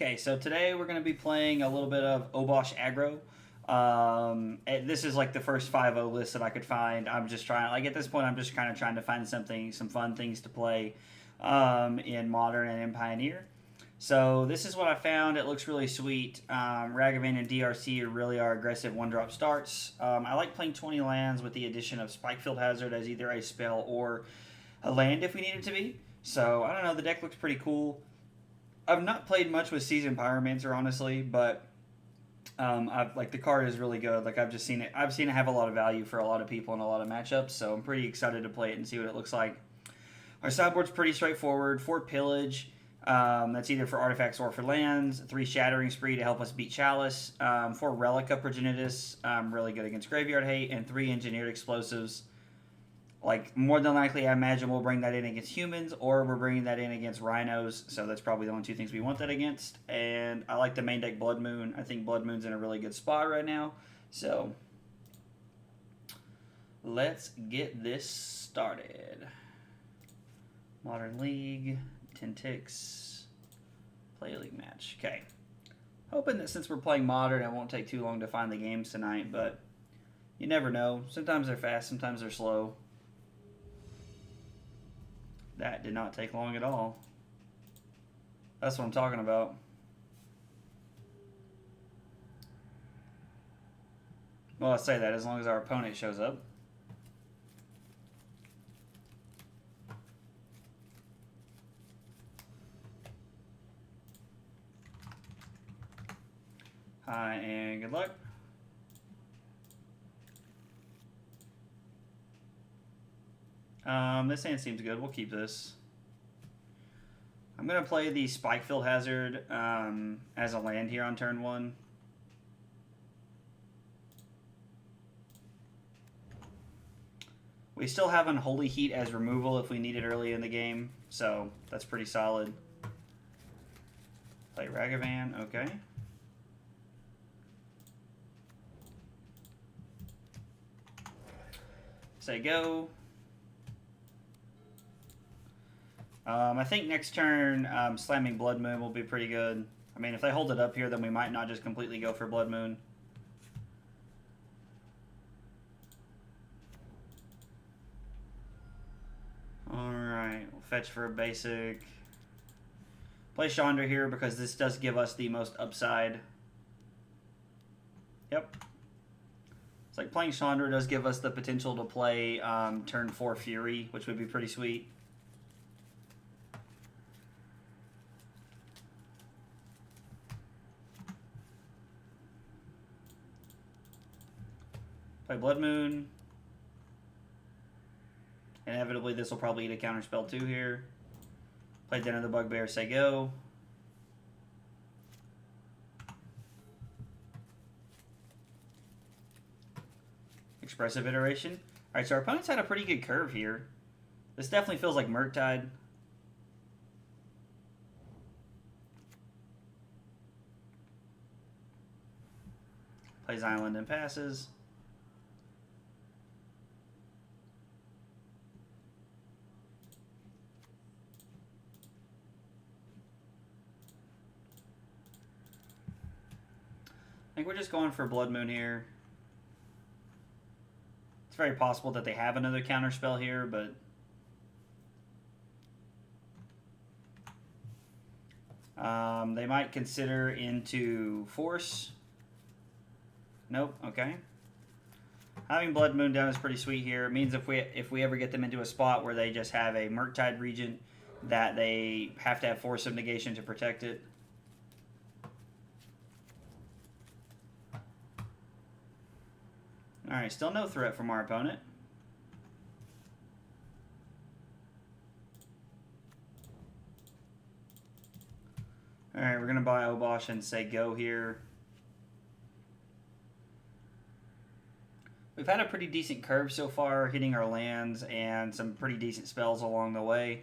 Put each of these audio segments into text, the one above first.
Okay, so today we're going to be playing a little bit of Obosh Aggro. This is like the first 5-0 list that I could find. I'm just trying, like at this point, I'm just kind of trying to find some fun things to play in Modern and in Pioneer. So this is what I found. It looks really sweet. Ragavan and DRC really are aggressive one-drop starts. I like playing 20 lands with the addition of Spikefield Hazard as either a spell or a land if we need it to be. So I don't know. The deck looks pretty cool. I've not played much with Seasoned Pyromancer, honestly, but I've like the card is really good. Like I've seen it have a lot of value for a lot of people in a lot of matchups. So I'm pretty excited to play it and see what it looks like. Our sideboard's pretty straightforward. 4 Pillage, that's either for artifacts or for lands. 3 Shattering Spree to help us beat Chalice. 4 Relic of Progenitus, really good against Graveyard Hate, and 3 Engineered Explosives. Like, more than likely, I imagine we'll bring that in against humans, or we're bringing that in against rhinos, so that's probably the only two things we want that against. And I like the main deck Blood Moon. I think Blood Moon's in a really good spot right now, so let's get this started. Modern League, 10 ticks, play a league match. Okay. Hoping that since we're playing Modern, it won't take too long to find the games tonight, but you never know. Sometimes they're fast, sometimes they're slow. That did not take long at all. That's what I'm talking about. Well, I say that as long as our opponent shows up. Hi, and good luck. This hand seems good. We'll keep this. I'm going to play the Spikefield Hazard as a land here on turn 1. We still have Unholy Heat as removal if we need it early in the game, so that's pretty solid. Play Ragavan, okay. Say go. I think next turn, slamming Blood Moon will be pretty good. I mean, if they hold it up here, then we might not just completely go for Blood Moon. Alright, we'll fetch for a basic. Play Chandra here because this does give us the most upside. Yep. It's like playing Chandra does give us the potential to play turn 4 Fury, which would be pretty sweet. Play Blood Moon. Inevitably, this will probably eat a counterspell too here. Play Den of the Bugbear, say go. Expressive Iteration. Alright, so our opponent's had a pretty good curve here. This definitely feels like Murktide. Plays Island and passes. I think we're just going for Blood Moon here. It's very possible that they have another counterspell here, but they might consider into Force. Nope, okay. Having Blood Moon down is pretty sweet here. It means if we ever get them into a spot where they just have a Murktide Regent, that they have to have Force of Negation to protect it. Alright, still no threat from our opponent. Alright, we're going to buy Obosh and say go here. We've had a pretty decent curve so far, hitting our lands and some pretty decent spells along the way.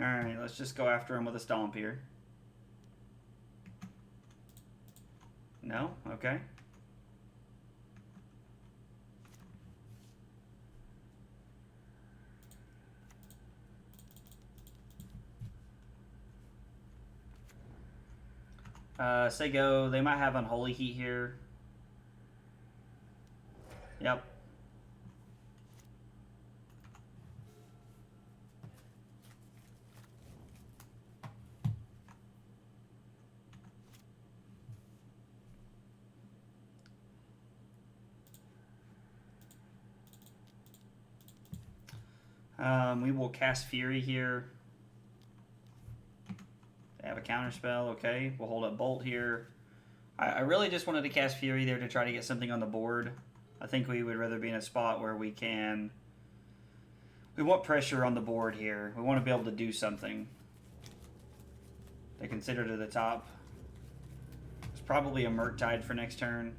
Alright, let's just go after him with a Stomp here. No? Okay. Say go. They might have Unholy Heat here. Yep. We will cast Fury here. They have a counter spell. Okay, we'll hold up Bolt here. I really just wanted to cast Fury there to try to get something on the board. I think we would rather be in a spot where we can... We want pressure on the board here. We want to be able to do something. They consider to the top. It's probably a Murktide for next turn.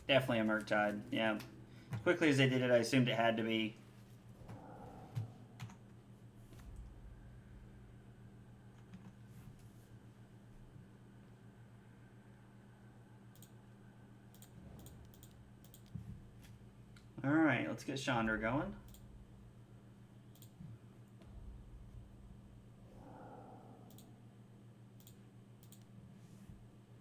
Definitely a Murktide, yeah. As quickly as they did it, I assumed it had to be. Alright, let's get Chandra going.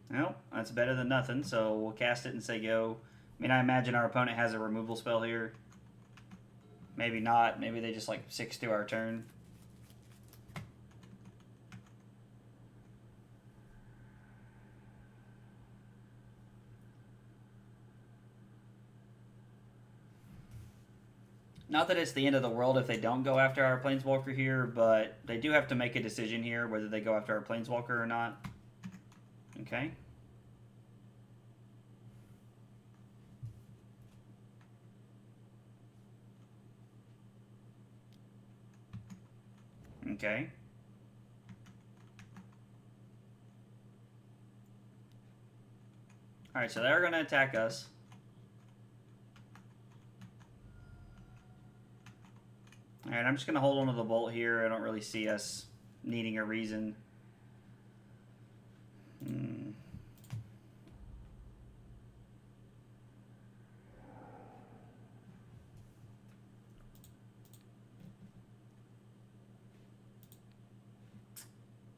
Well, that's better than nothing, so we'll cast it and say go. I mean, I imagine our opponent has a removal spell here. Maybe not. Maybe they just, like, 6 to our turn. Not that it's the end of the world if they don't go after our Planeswalker here, but they do have to make a decision here whether they go after our Planeswalker or not. Okay. Okay. Alright, so they're going to attack us. Alright, I'm just going to hold on to the Bolt here. I don't really see us needing a reason.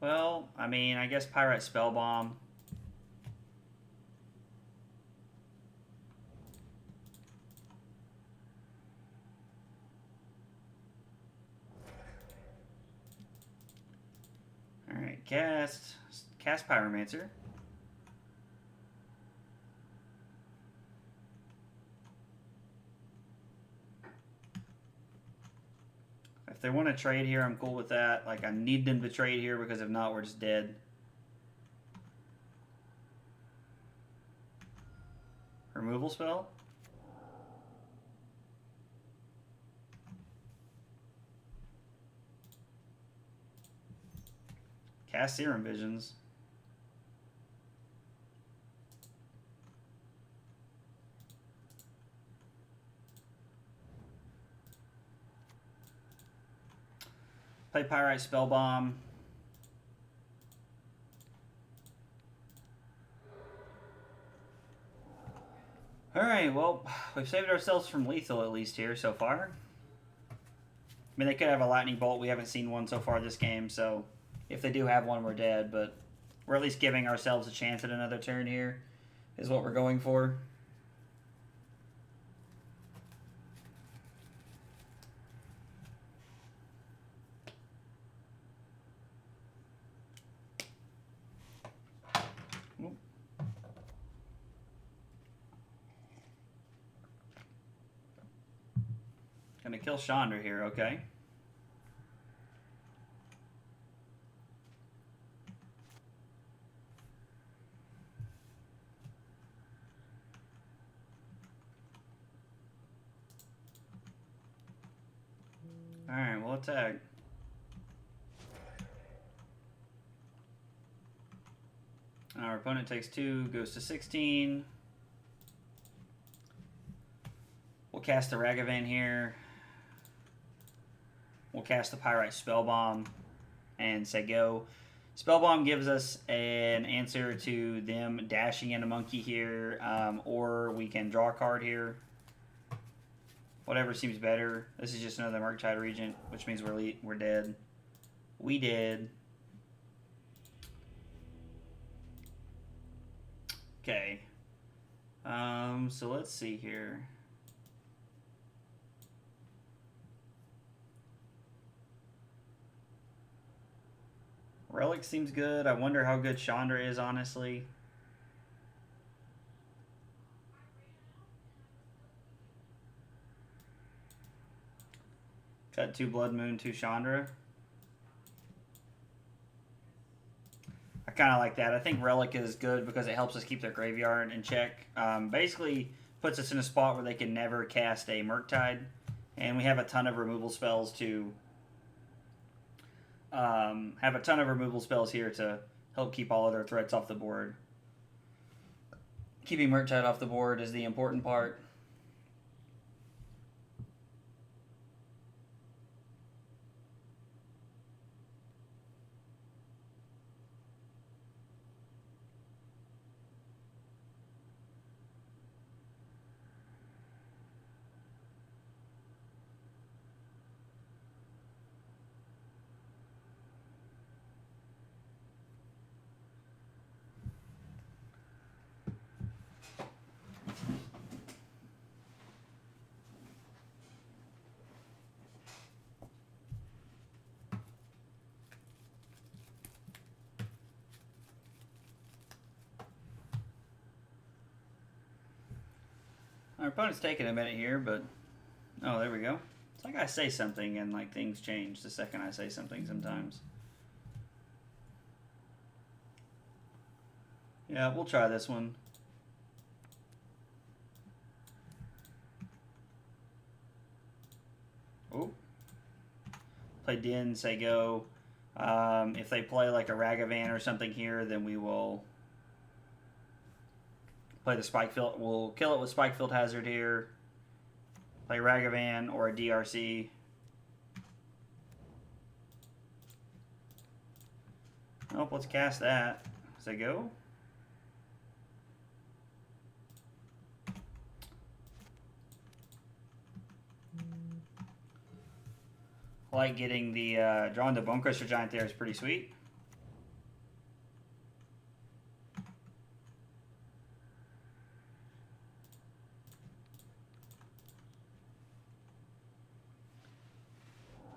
Well, I mean, I guess Pyrite Spellbomb. Alright, cast Pyromancer. If they want to trade here, I'm cool with that. Like, I need them to trade here because if not, we're just dead. Removal spell? Cast Serum Visions. Play Pyrite Spellbomb. Alright, well, we've saved ourselves from lethal at least here so far. I mean, they could have a Lightning Bolt. We haven't seen one so far this game, so if they do have one, we're dead. But we're at least giving ourselves a chance at another turn here is what we're going for. Gonna kill Chandra here, okay. Alright, we'll attack. Our opponent takes 2, goes to 16. We'll cast the Ragavan here. We'll cast the Pyrite Spellbomb and say go. Spellbomb gives us an answer to them dashing in a monkey here, or we can draw a card here. Whatever seems better. This is just another Murktide Regent, which means we're dead. We did. Okay. So let's see here. Relic seems good. I wonder how good Chandra is, honestly. Cut 2 Blood Moon, 2 Chandra. I kind of like that. I think Relic is good because it helps us keep their graveyard in check. Basically puts us in a spot where they can never cast a Murktide. And we have a ton of removal spells to... here to help keep all of their threats off the board. Keeping Murktide off the board is the important part. Our opponent's taking a minute here, but... Oh, there we go. It's like I say something and like things change the second I say something sometimes. Yeah, we'll try this one. Oh. Play Din, say go. If they play like a Ragavan or something here, then we will... play the Spikefield. We'll kill it with Spikefield Hazard here. Play Ragavan or a DRC. Oh, let's cast that. Does it go? I like getting the drawing the Bonecrusher Giant there is pretty sweet.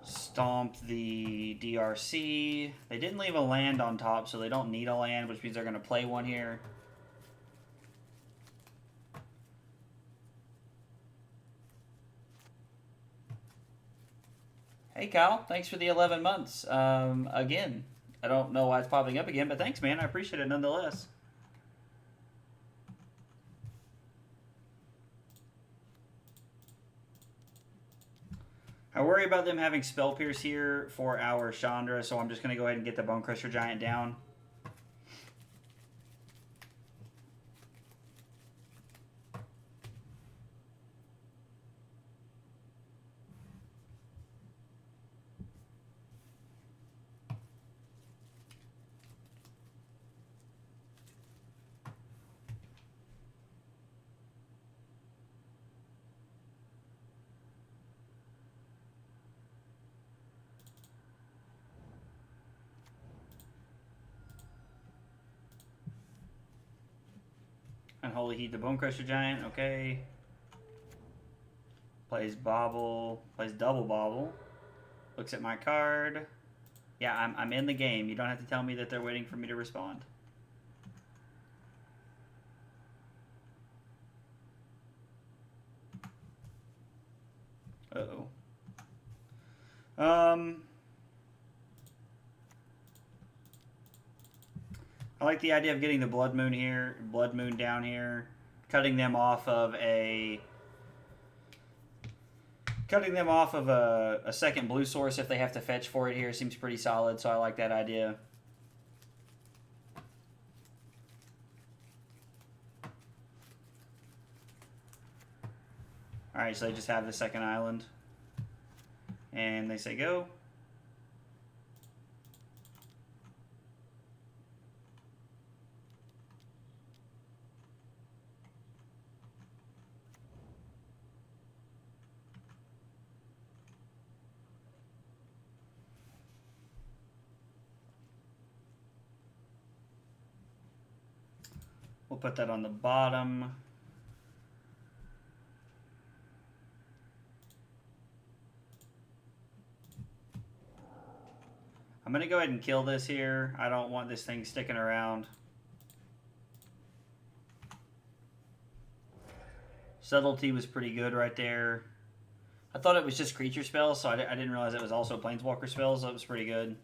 Stomp the DRC. They didn't leave a land on top, so they don't need a land, which means they're going to play one here. Hey, Kyle. Thanks for the 11 months. Again, I don't know why it's popping up again, but thanks, man. I appreciate it nonetheless. I worry about them having Spellpierce here for our Chandra, so I'm just going to go ahead and get the Bonecrusher Giant down. Unholy Heat the Bonecrusher Giant, okay. Plays Bobble, plays double Bobble. Looks at my card. Yeah, I'm in the game. You don't have to tell me that they're waiting for me to respond. Uh-oh. I like the idea of getting the Blood Moon here, Blood Moon down here, cutting them off of a second blue source if they have to fetch for it here seems pretty solid, so I like that idea. Alright, so they just have the second island. And they say go. We'll put that on the bottom. I'm going to go ahead and kill this here. I don't want this thing sticking around. Subtlety was pretty good right there. I thought it was just creature spells, so I didn't realize it was also planeswalker spells, so it was pretty good.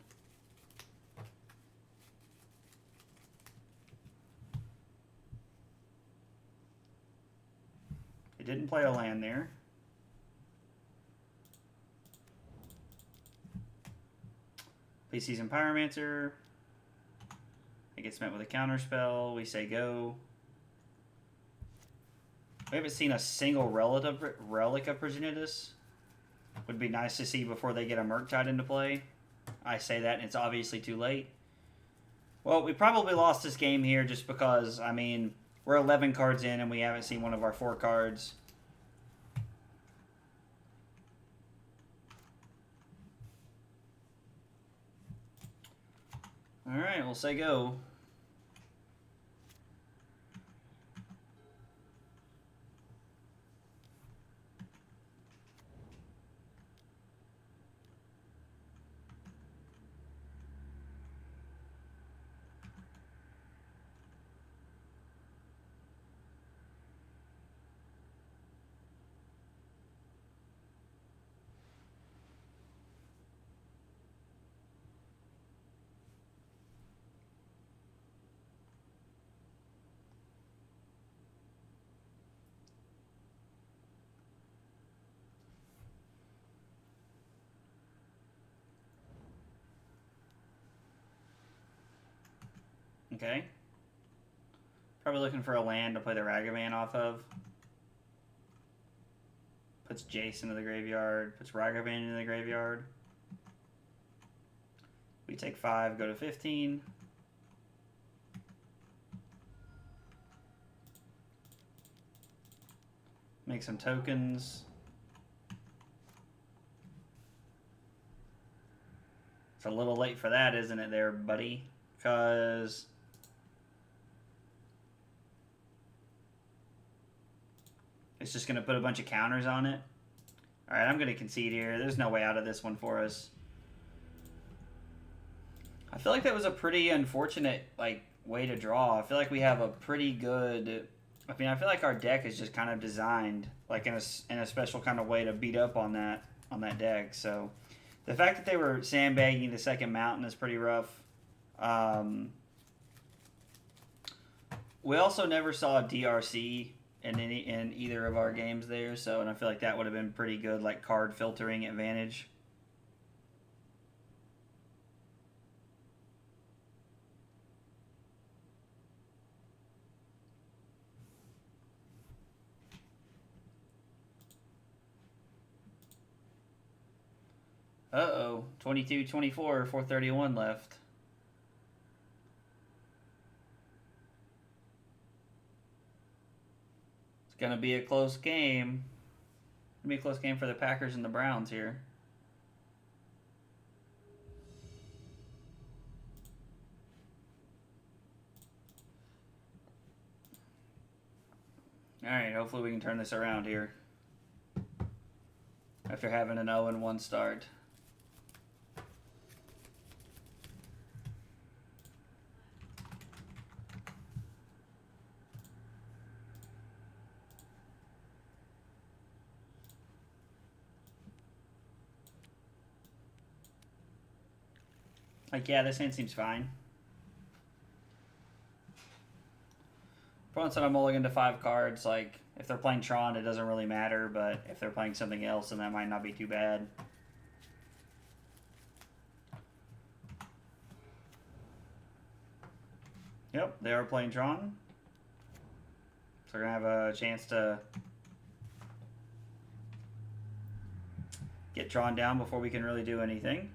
It didn't play a land there. Play Seasoned Pyromancer. It gets met with a counter spell. We say go. We haven't seen a single Relic of Progenitus. Would be nice to see before they get a Murktide into play. I say that and it's obviously too late. Well, we probably lost this game here just because, I mean, we're 11 cards in and we haven't seen one of our 4 cards. Alright, we'll say go. Okay. Probably looking for a land to play the Ragavan off of. Puts Jace into the graveyard. Puts Ragavan into the graveyard. We take 5, go to 15. Make some tokens. It's a little late for that, isn't it there, buddy? Because it's just going to put a bunch of counters on it. Alright, I'm going to concede here. There's no way out of this one for us. I feel like that was a pretty unfortunate way to draw. I feel like we have a pretty good... I mean, I feel like our deck is just kind of designed in a special kind of way to beat up on that deck. So the fact that they were sandbagging the second mountain is pretty rough. We also never saw a DRC in either of our games there, and I feel like that would have been pretty good, card filtering advantage. Uh-oh, 22, 24, 431 left. Gonna be a close game. Gonna be a close game for the Packers and the Browns here. Alright, hopefully we can turn this around here. After having an 0-1 start. Yeah, this hand seems fine. Opponent said I'm mulligan to 5 cards. If they're playing Tron, it doesn't really matter, but if they're playing something else, then that might not be too bad. Yep, they are playing Tron. So we're going to have a chance to get Tron down before we can really do anything.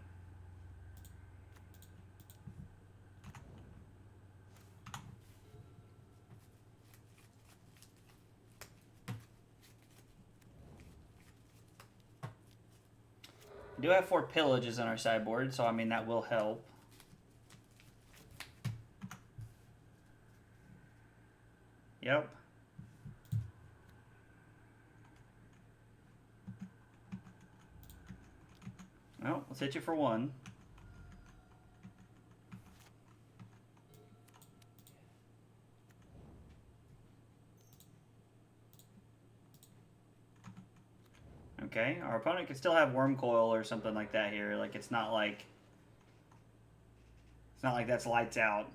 We do have 4 Pillages on our sideboard, so I mean that will help. Yep. Well, let's hit you for 1. Okay, our opponent could still have Worm Coil or something like that here. Like, it's not like that's lights out.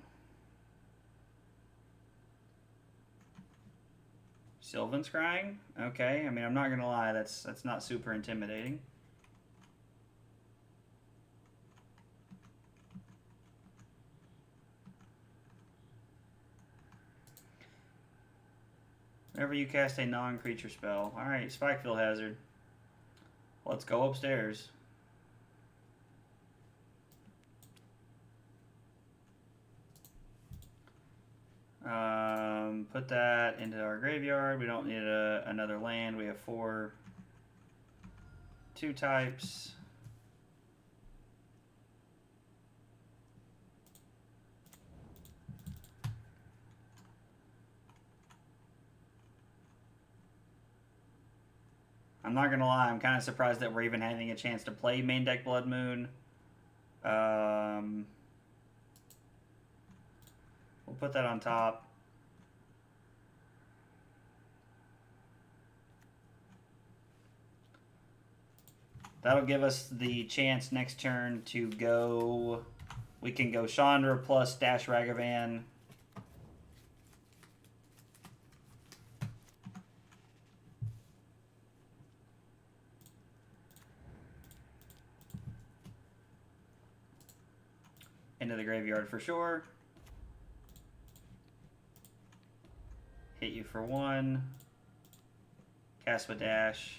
Sylvan Scrying? Okay, I mean, I'm not gonna lie, that's not super intimidating. Whenever you cast a non-creature spell. Alright, Spikefield Hazard. Let's go upstairs. Put that into our graveyard. We don't need another land. We have 4 2 types. I'm not gonna lie, I'm kind of surprised that we're even having a chance to play main deck Blood Moon. We'll put that on top. That'll give us the chance next turn to go. We can go Chandra plus Dash Ragavan. Into the graveyard for sure. Hit you for 1. Cast with Dash.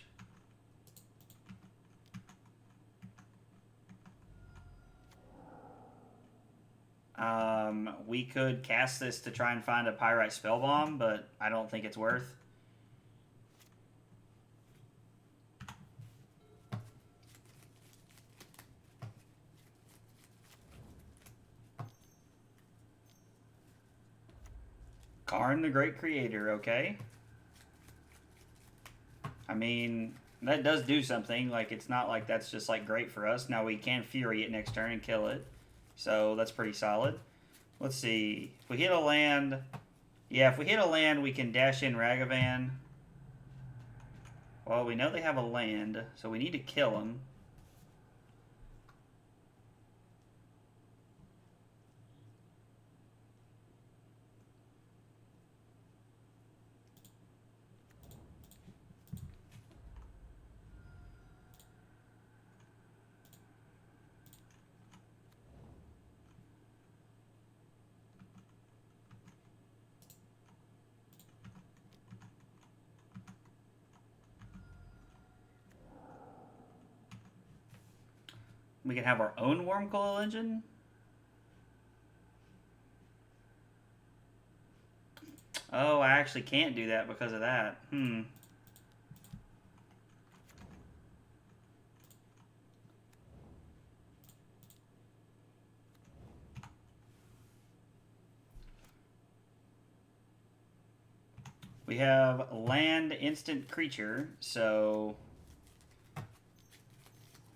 We could cast this to try and find a Pyrite Spellbomb, but I don't think it's worth. Karn the Great Creator, okay. I mean, that does do something. Like, it's not like that's just, like, great for us. Now, we can Fury it next turn and kill it. So, that's pretty solid. Let's see. If we hit a land... Yeah, if we hit a land, we can dash in Ragavan. Well, we know they have a land, so we need to kill them. We can have our own Worm Coil engine. Oh, I actually can't do that because of that. We have land instant creature, so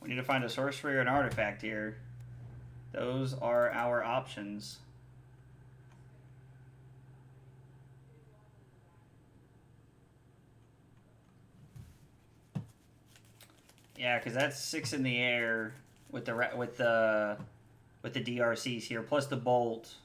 we need to find a sorcery or an artifact here. Those are our options. Yeah, because that's 6 in the air with the DRCs here, plus the bolt.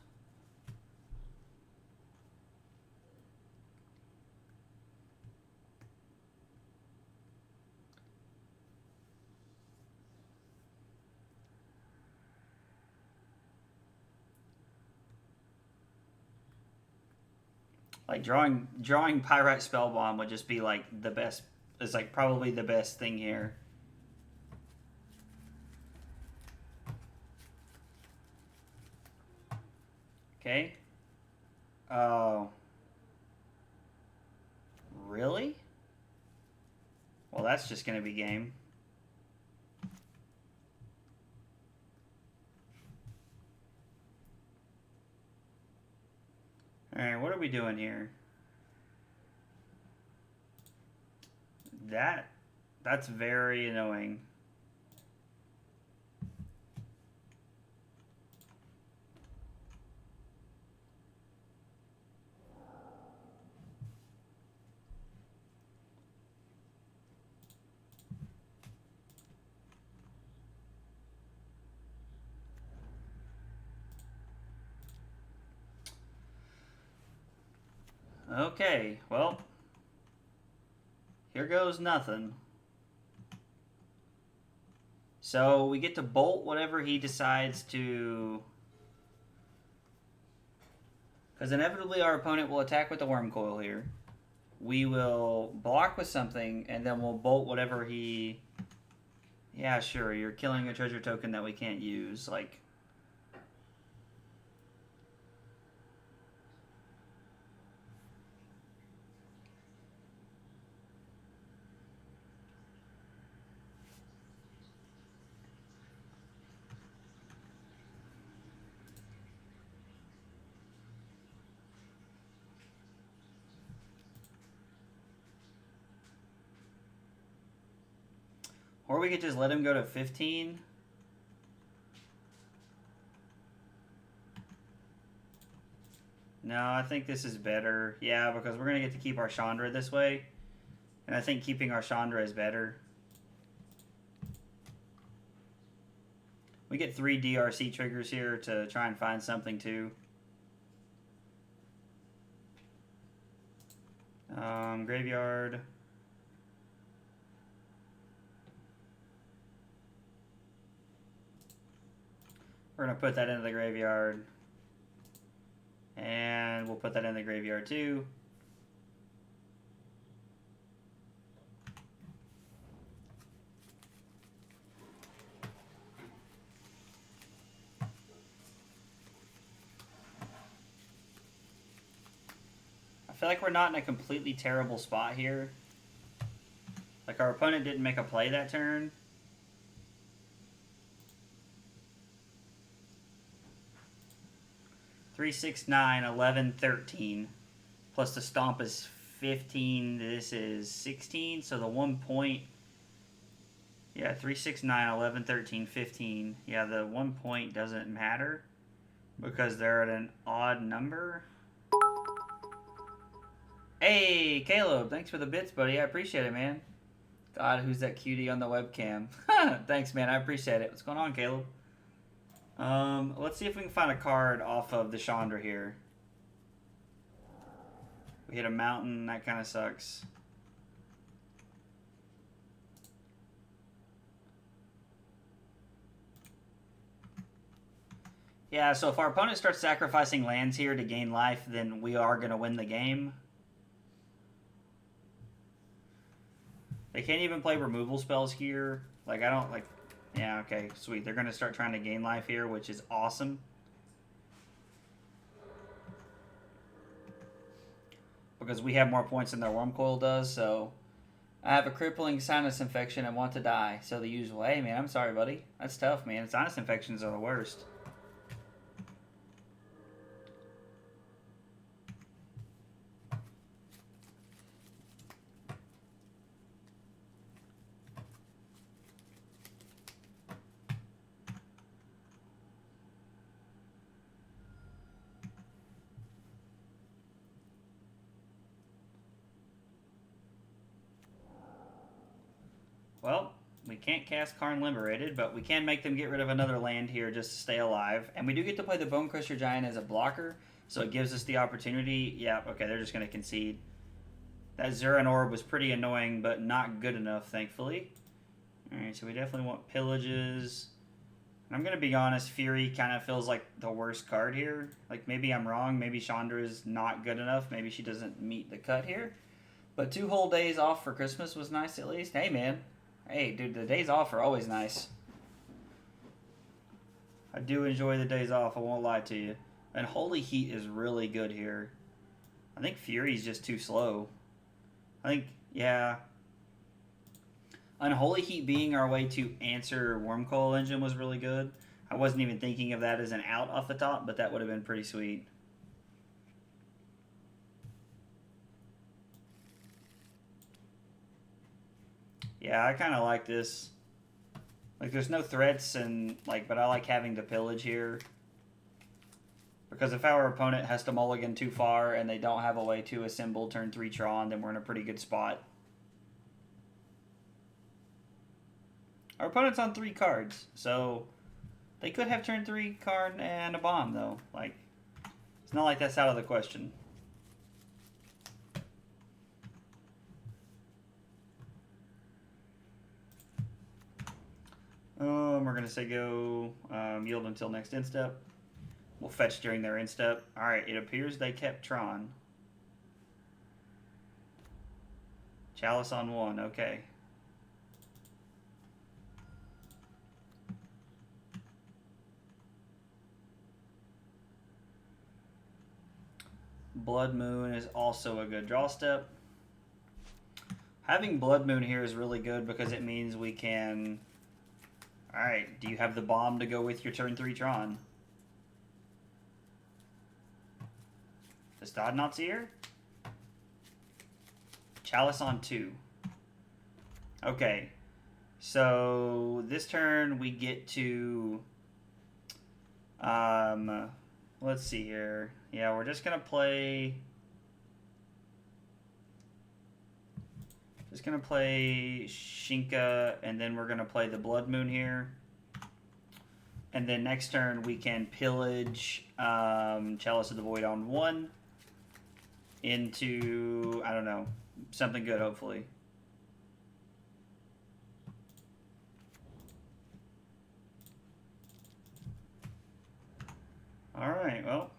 Like drawing Pyrite Spellbomb would just be like the best. It's like probably the best thing here. Okay. Oh. Really? Well, that's just gonna be game. Alright, what are we doing here? That's very annoying. Okay, well, here goes nothing. So we get to bolt whatever he decides to... Because inevitably our opponent will attack with the Worm Coil here. We will block with something, and then we'll bolt whatever he... Yeah, sure, you're killing a treasure token that we can't use. Like... Or we could just let him go to 15. No, I think this is better. Yeah, because we're going to get to keep our Chandra this way. And I think keeping our Chandra is better. We get 3 DRC triggers here to try and find something too. Graveyard. We're going to put that into the graveyard. And we'll put that in the graveyard too. I feel like we're not in a completely terrible spot here. Like our opponent didn't make a play that turn. Three, 6, 9, 11, 13. Plus the stomp is 15. This is 16. So the 1 point. Yeah, 3, 6, 9, 11, 13, 15. Yeah, the 1 point doesn't matter because they're at an odd number. Hey, Caleb, thanks for the bits, buddy. I appreciate it, man. God, who's that cutie on the webcam? Thanks, man. I appreciate it. What's going on, Caleb? Let's see if we can find a card off of the Chandra here. We hit a mountain. That kind of sucks. Yeah, so if our opponent starts sacrificing lands here to gain life, then we are going to win the game. They can't even play removal spells here. Like, I don't, like... Yeah, okay, sweet. They're going to start trying to gain life here, which is awesome. Because we have more points than their Worm Coil does, so... I have a crippling sinus infection and want to die. So the usual, hey, man, I'm sorry, buddy. That's tough, man. Sinus infections are the worst. Well, we can't cast Karn Liberated, but we can make them get rid of another land here just to stay alive. And we do get to play the Bonecrusher Giant as a blocker, so it gives us the opportunity. Yeah, okay, they're just going to concede. That Zuran Orb was pretty annoying, but not good enough, thankfully. Alright, so we definitely want Pillages. And I'm going to be honest, Fury kind of feels like the worst card here. Like, maybe I'm wrong. Maybe Chandra is not good enough. Maybe she doesn't meet the cut here. But 2 whole days off for Christmas was nice at least. Hey, man. Hey, dude, the days off are always nice. I do enjoy the days off, I won't lie to you. And Unholy Heat is really good here. I think Fury's just too slow. I think, yeah. Unholy Heat being our way to answer Worm Coil Engine was really good. I wasn't even thinking of that as an out off the top, but that would have been pretty sweet. Yeah, I kind of like this. Like, there's no threats, and like, but I like having the pillage here. Because if our opponent has to mulligan too far and they don't have a way to assemble turn 3 Tron, then we're in a pretty good spot. Our opponent's on 3 cards, so they could have turn 3 card and a bomb, though. Like, it's not like that's out of the question. We're going to say go yield until next instep. We'll fetch during their instep. Alright, it appears they kept Tron. Chalice on 1, okay. Blood Moon is also a good draw step. Having Blood Moon here is really good because it means we can... Alright, do you have the bomb to go with your turn 3 Tron? Does Dodd not see her? Chalice on 2. Okay. So this turn we get to let's see here. Yeah, we're just gonna play Shinka, and then we're gonna play the Blood Moon here. And then next turn we can pillage Chalice of the Void on 1 into, I don't know, something good, hopefully. Alright, well.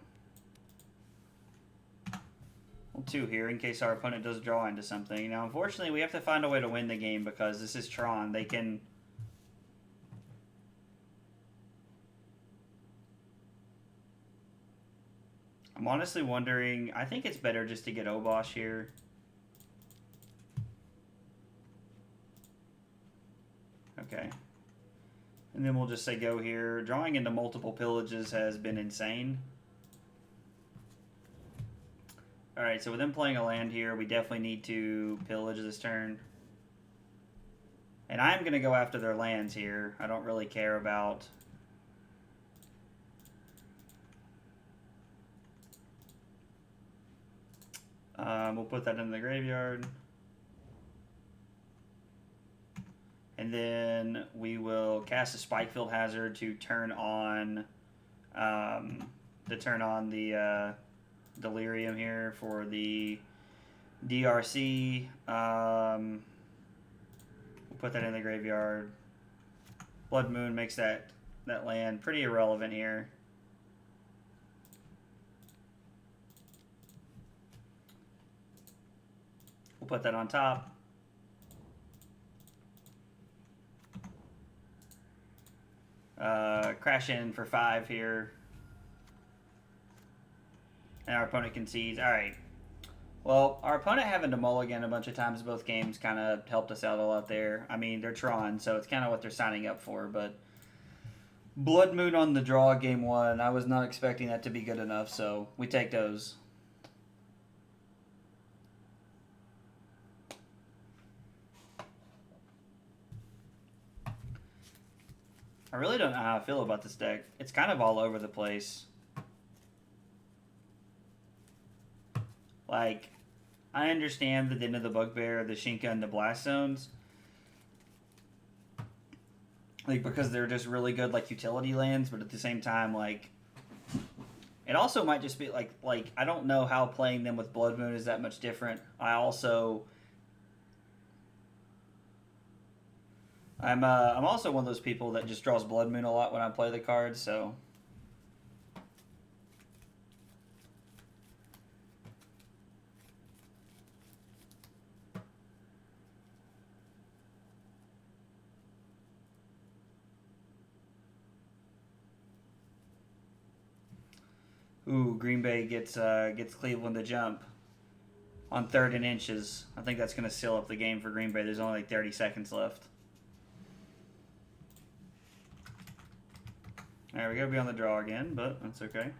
2 here in case our opponent does draw into something. Now, unfortunately, we have to find a way to win the game because this is Tron. They can... I'm honestly wondering... I think it's better just to get Obosh here. Okay. And then we'll just say go here. Drawing into multiple pillages has been insane. Alright, so with them playing a land here, we definitely need to pillage this turn. And I'm going to go after their lands here. I don't really care about... we'll put that in the graveyard. And then we will cast a Spikefield Hazard to turn on the Delirium here for the DRC. We'll put that in the graveyard. Blood Moon makes that land pretty irrelevant here. We'll put that on top. Crash in for 5 here. And our opponent concedes. Alright. Well, our opponent having to mulligan a bunch of times both games kind of helped us out a lot there. I mean, they're Tron, so it's kind of what they're signing up for. But Blood Moon on the draw game 1, I was not expecting that to be good enough, so we take those. I really don't know how I feel about this deck. It's kind of all over the place. Like, I understand the Den of the Bugbear, the Shinka, and the Blast Zones. Like, because they're just really good, like, utility lands, but at the same time, like... It also might just be, like I don't know how playing them with Blood Moon is that much different. I also... I'm also one of those people that just draws Blood Moon a lot when I play the cards, so... Ooh, Green Bay gets Cleveland to jump on 3rd and inches. I think that's going to seal up the game for Green Bay. There's only like 30 seconds left. Alright, we got to be on the draw again, but that's okay.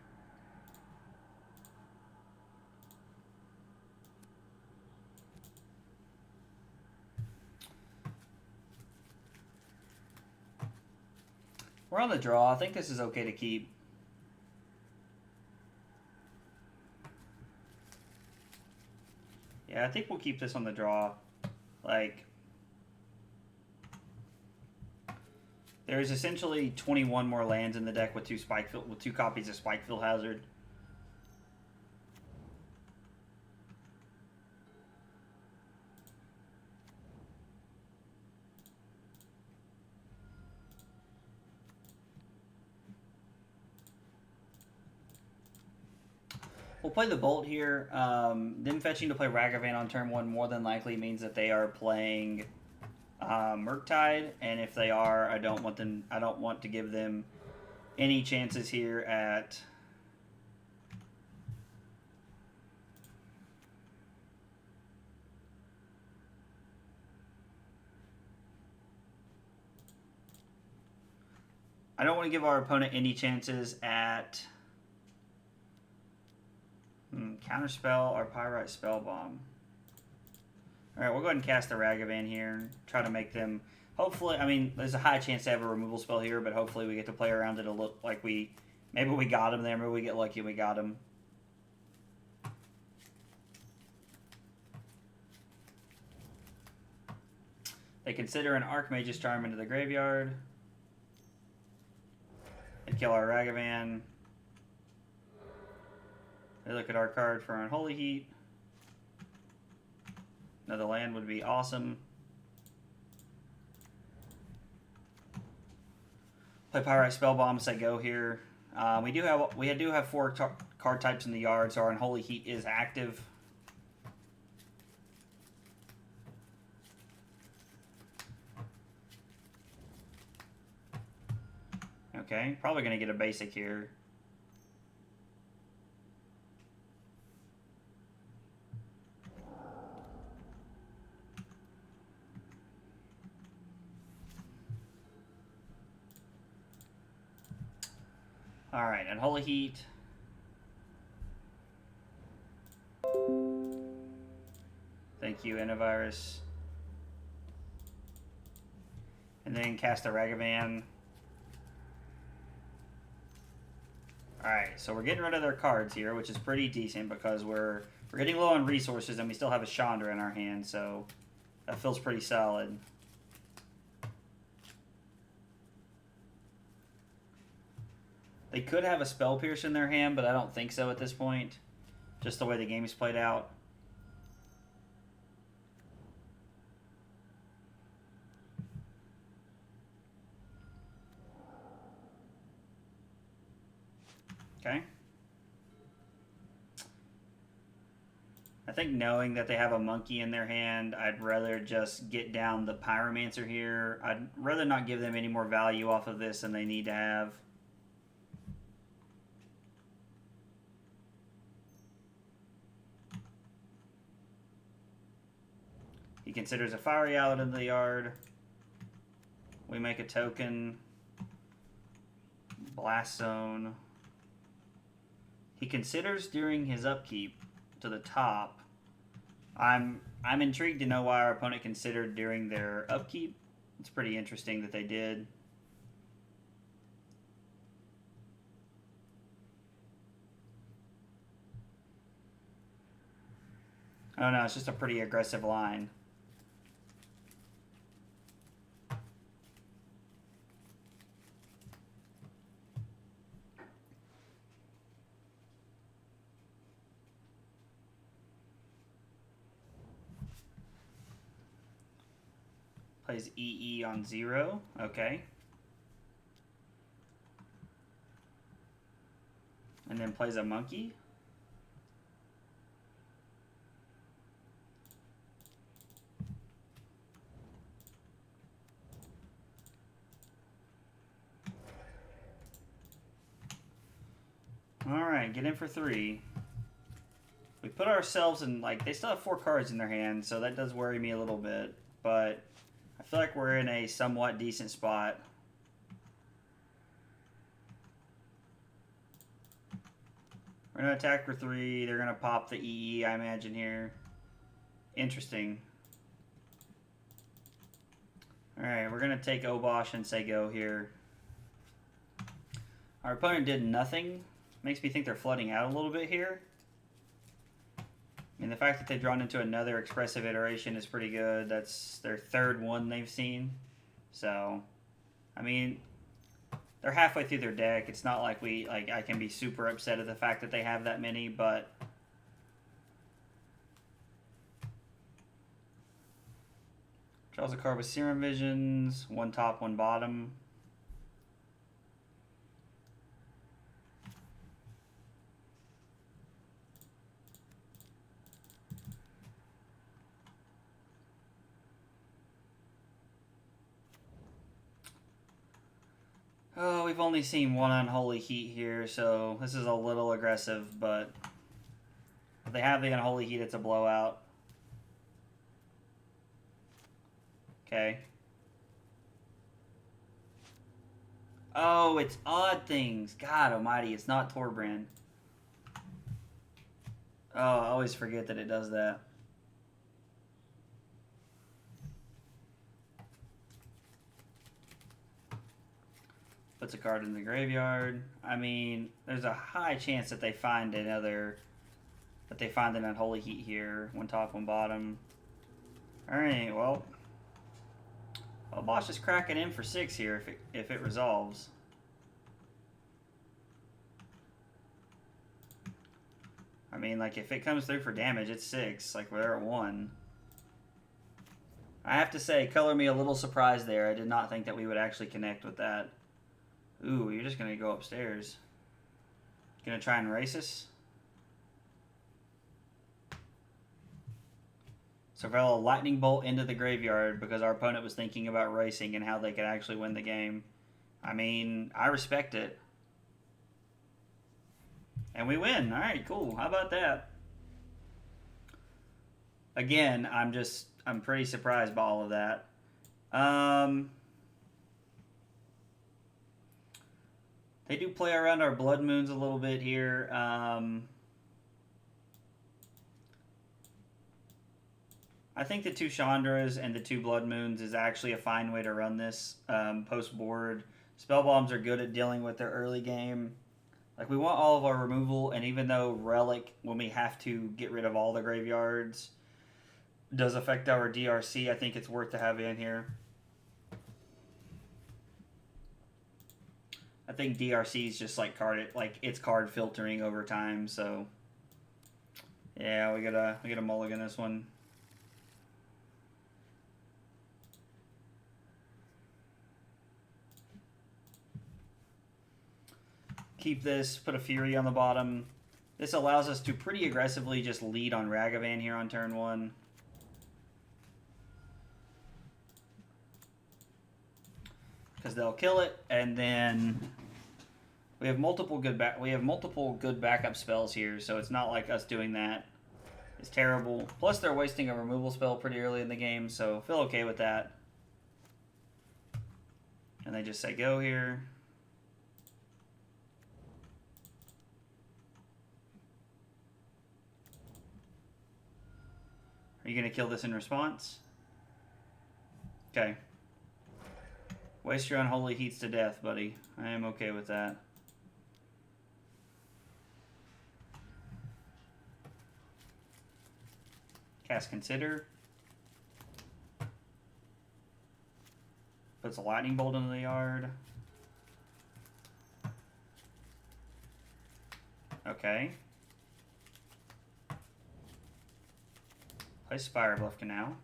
We're on the draw. I think this is okay to keep. Yeah, I think we'll keep this on the draw. Like, there's essentially 21 more lands in the deck with two copies of Spikefield Hazard. We'll play the Bolt here. Them fetching to play Ragavan on turn 1 more than likely means that they are playing Murktide, and if they are, I don't want to give them any chances here at I don't want to give our opponent any chances at Counterspell or Pyrite Spellbomb. Alright, we'll go ahead and cast the Ragavan here. Try to make them... Hopefully, I mean, there's a high chance to have a removal spell here, but hopefully we get to play around it a little like we... Maybe we got him there. Maybe we get lucky and we got him. They consider an Archmage's Charm into the graveyard. They kill our Ragavan. They look at our card for Unholy Heat. Another land would be awesome. Play Pyrite Spellbomb as I go here. We do have 4 card types in the yard, so our Unholy Heat is active. Okay, probably going to get a basic here. Alright, Unholy Heat. Thank you, Antivirus. And then cast a Ragavan. Alright, so we're getting rid of their cards here, which is pretty decent because we're getting low on resources and we still have a Chandra in our hand, so that feels pretty solid. They could have a Spellpiercer in their hand, but I don't think so at this point. Just the way the game's played out. Okay. I think knowing that they have a monkey in their hand, I'd rather just get down the Pyromancer here. I'd rather not give them any more value off of this than they need to have. He considers a Fiery Outlet in the yard. We make a token. Blast Zone. He considers during his upkeep to the top. I'm intrigued to know why our opponent considered during their upkeep. It's pretty interesting that they did. Oh no, it's just a pretty aggressive line. Plays EE on 0. Okay. And then plays a monkey. Alright, get in for 3. We put ourselves in, like, they still have 4 cards in their hand, so that does worry me a little bit. But I feel like we're in a somewhat decent spot. We're going to attack for 3. They're going to pop the EE, I imagine, here. Interesting. Alright, we're going to take Obosh and say go here. Our opponent did nothing. Makes me think they're flooding out a little bit here. I mean, the fact that they've drawn into another expressive iteration is pretty good. That's their third one they've seen. So, I mean, they're halfway through their deck. It's not like I can be super upset at the fact that they have that many, but draws a card with Serum Visions, one top, one bottom. Oh, we've only seen one Unholy Heat here, so this is a little aggressive, but if they have the Unholy Heat, it's a blowout. Okay. Oh, it's Odd Things. God almighty, it's not Torbrand. Oh, I always forget that it does that. Puts a card in the graveyard. I mean, there's a high chance that they find another, that they find an Unholy Heat here. One top, one bottom. Alright, well, Obosh is cracking in for 6 here if it resolves. I mean, like, if it comes through for damage, it's 6. Like, we're at 1. I have to say, color me a little surprised there. I did not think that we would actually connect with that. Ooh, you're just going to go upstairs. Going to try and race us? So throw a lightning bolt into the graveyard because our opponent was thinking about racing and how they could actually win the game. I mean, I respect it. And we win. All right, cool. How about that? Again, I'm pretty surprised by all of that. They do play around our Blood Moons a little bit here. I think the 2 Chandras and the 2 Blood Moons is actually a fine way to run this post-board. Spellbombs are good at dealing with their early game. Like, we want all of our removal, and even though Relic, when we have to get rid of all the graveyards, does affect our DRC, I think it's worth to have in here. I think DRC is just like it's card filtering over time, so yeah, we gotta mulligan this one. Keep this, put a Fury on the bottom. This allows us to pretty aggressively just lead on Ragavan here on turn 1. Because they'll kill it, and then we have multiple good backup spells here, so it's not like us doing that is terrible. Plus, they're wasting a removal spell pretty early in the game, so feel okay with that. And they just say go here. Are you going to kill this in response? Okay. Waste your Unholy Heats to death, buddy. I am okay with that. Cast Consider. Puts a Lightning Bolt into the yard. Okay. Play Spire Bluff Canal.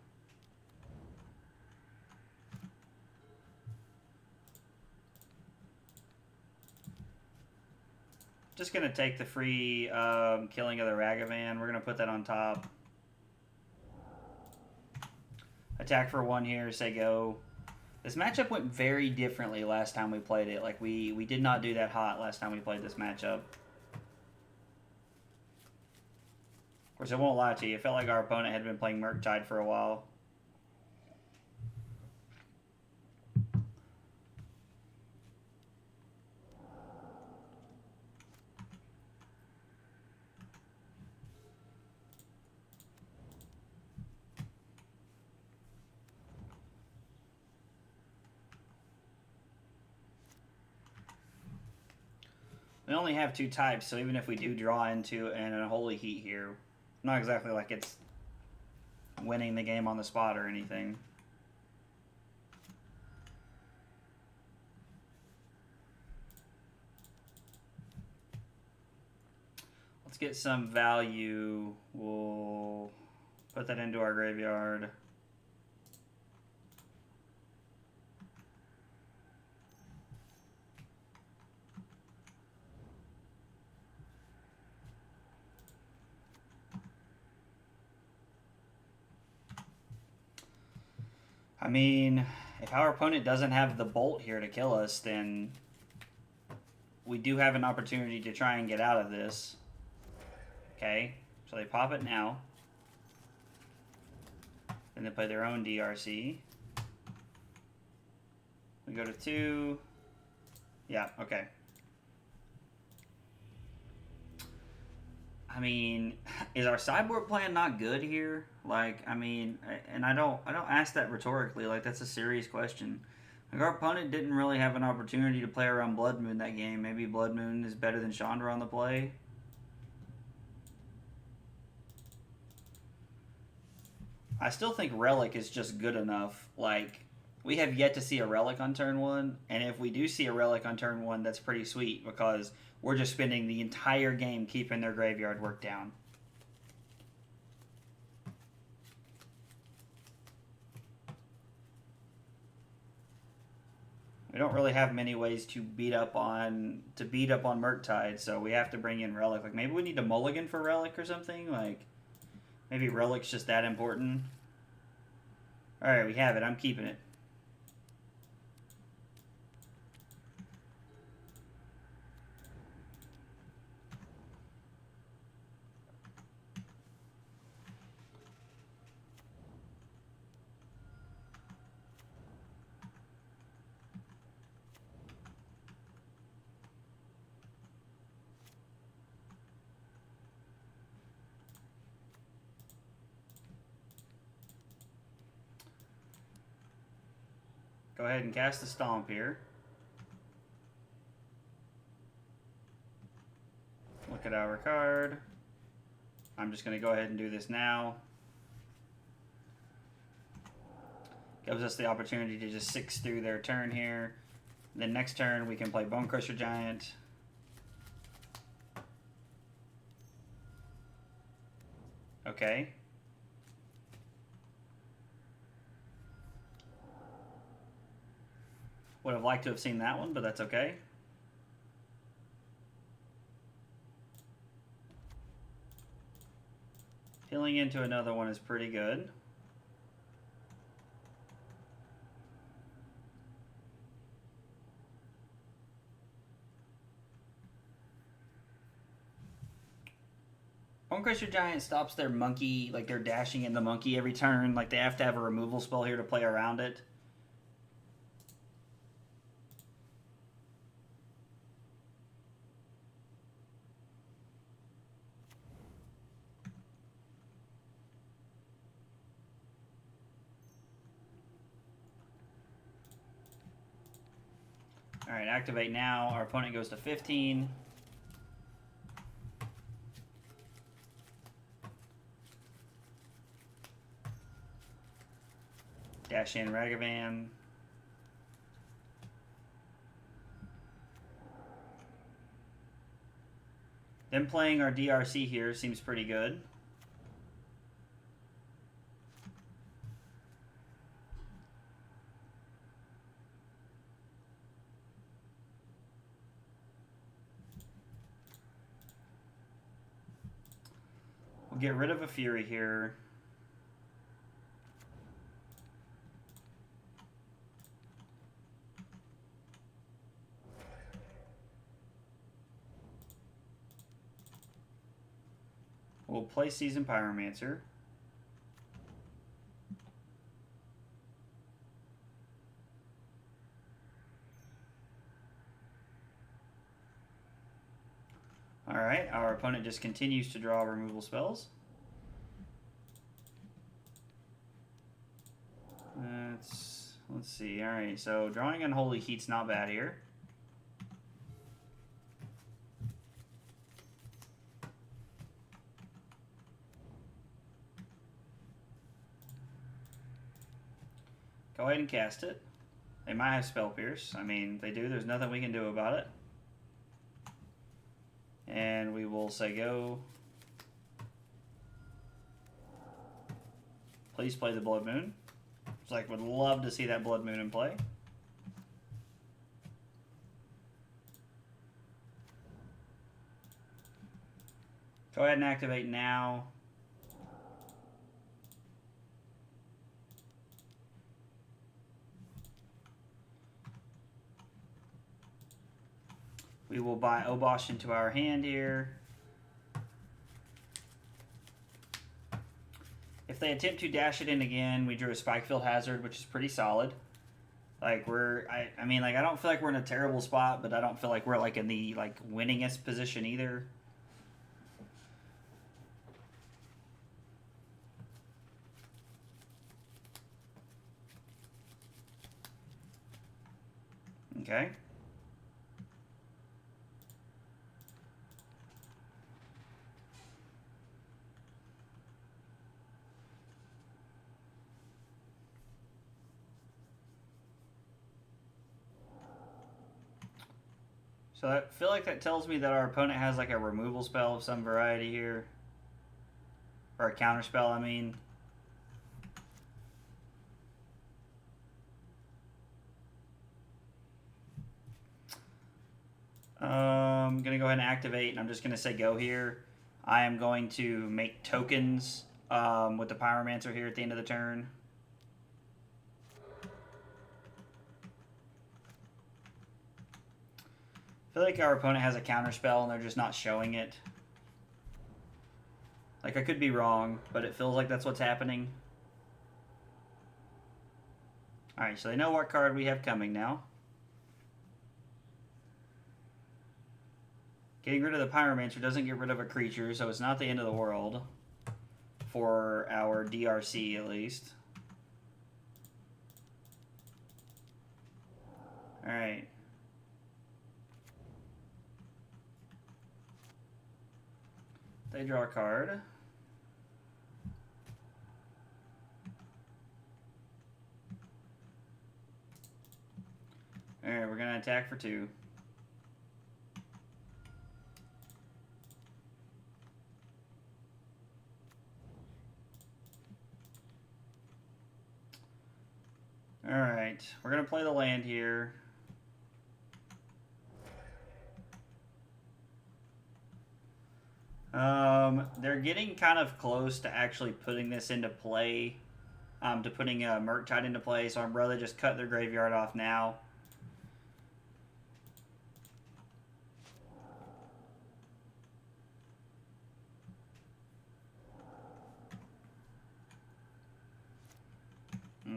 Just going to take the free killing of the Ragavan. We're going to put that on top. Attack for 1 here, say go. This matchup went very differently last time we played it. Like, we did not do that hot last time we played this matchup. Of course, I won't lie to you. It felt like our opponent had been playing Murktide for a while. We only have 2 types, so even if we do draw into an Unholy Heat here, not exactly like it's winning the game on the spot or anything. Let's get some value. We'll put that into our graveyard. I mean, if our opponent doesn't have the bolt here to kill us, then we do have an opportunity to try and get out of this. Okay, so they pop it now. Then they play their own DRC. We go to 2. Yeah, okay. I mean, is our sideboard plan not good here? Like, I mean, and I don't ask that rhetorically. Like, that's a serious question. Like, our opponent didn't really have an opportunity to play around Blood Moon that game. Maybe Blood Moon is better than Chandra on the play. I still think Relic is just good enough. Like, we have yet to see a Relic on turn 1, and if we do see a Relic on turn 1, that's pretty sweet because we're just spending the entire game keeping their graveyard work down. We don't really have many ways to beat up on Murktide, so we have to bring in Relic. Like, maybe we need to mulligan for Relic or something. Like, maybe Relic's just that important. All right, we have it. I'm keeping it. Go ahead and cast the Stomp here. Look at our card. I'm just going to go ahead and do this now. Gives us the opportunity to just 6 through their turn here. Then next turn we can play Bonecrusher Giant. Okay. Would have liked to have seen that one, but that's okay. Healing into another one is pretty good. Bonecrusher Giant stops their monkey, like they're dashing in the monkey every turn. Like they have to have a removal spell here to play around it. All right, activate now. Our opponent goes to 15. Dash in Ragavan. Then playing our DRC here seems pretty good. We'll get rid of a Fury here. We'll play Seasoned Pyromancer. Alright, our opponent just continues to draw removal spells. Let's see. Alright, so drawing Unholy Heat's not bad here. Go ahead and cast it. They might have Spell Pierce. I mean, they do. There's nothing we can do about it. And we will say go. Please play the Blood Moon. It's like, would love to see that Blood Moon in play. Go ahead and activate now. We will buy Obosh into our hand here. If they attempt to dash it in again, we drew a Spikefield Hazard, which is pretty solid. Like I mean, like I don't feel like we're in a terrible spot, but I don't feel like we're like in the winningest position either. Okay. So I feel like that tells me that our opponent has like a removal spell of some variety here. Or a counter spell, I mean. I'm going to go ahead and activate, and I'm just going to say go here. I am going to make tokens with the Pyromancer here at the end of the turn. I feel like our opponent has a counter spell and they're just not showing it. Like, I could be wrong, but it feels like that's what's happening. Alright, so they know what card we have coming now. Getting rid of the Pyromancer doesn't get rid of a creature, so it's not the end of the world. For our DRC, at least. Alright. They draw a card. Alright, we're going to attack for 2. Alright, we're going to play the land here. They're getting kind of close to actually putting this into play, to putting Murktide into play, so I'd rather just cut their graveyard off now.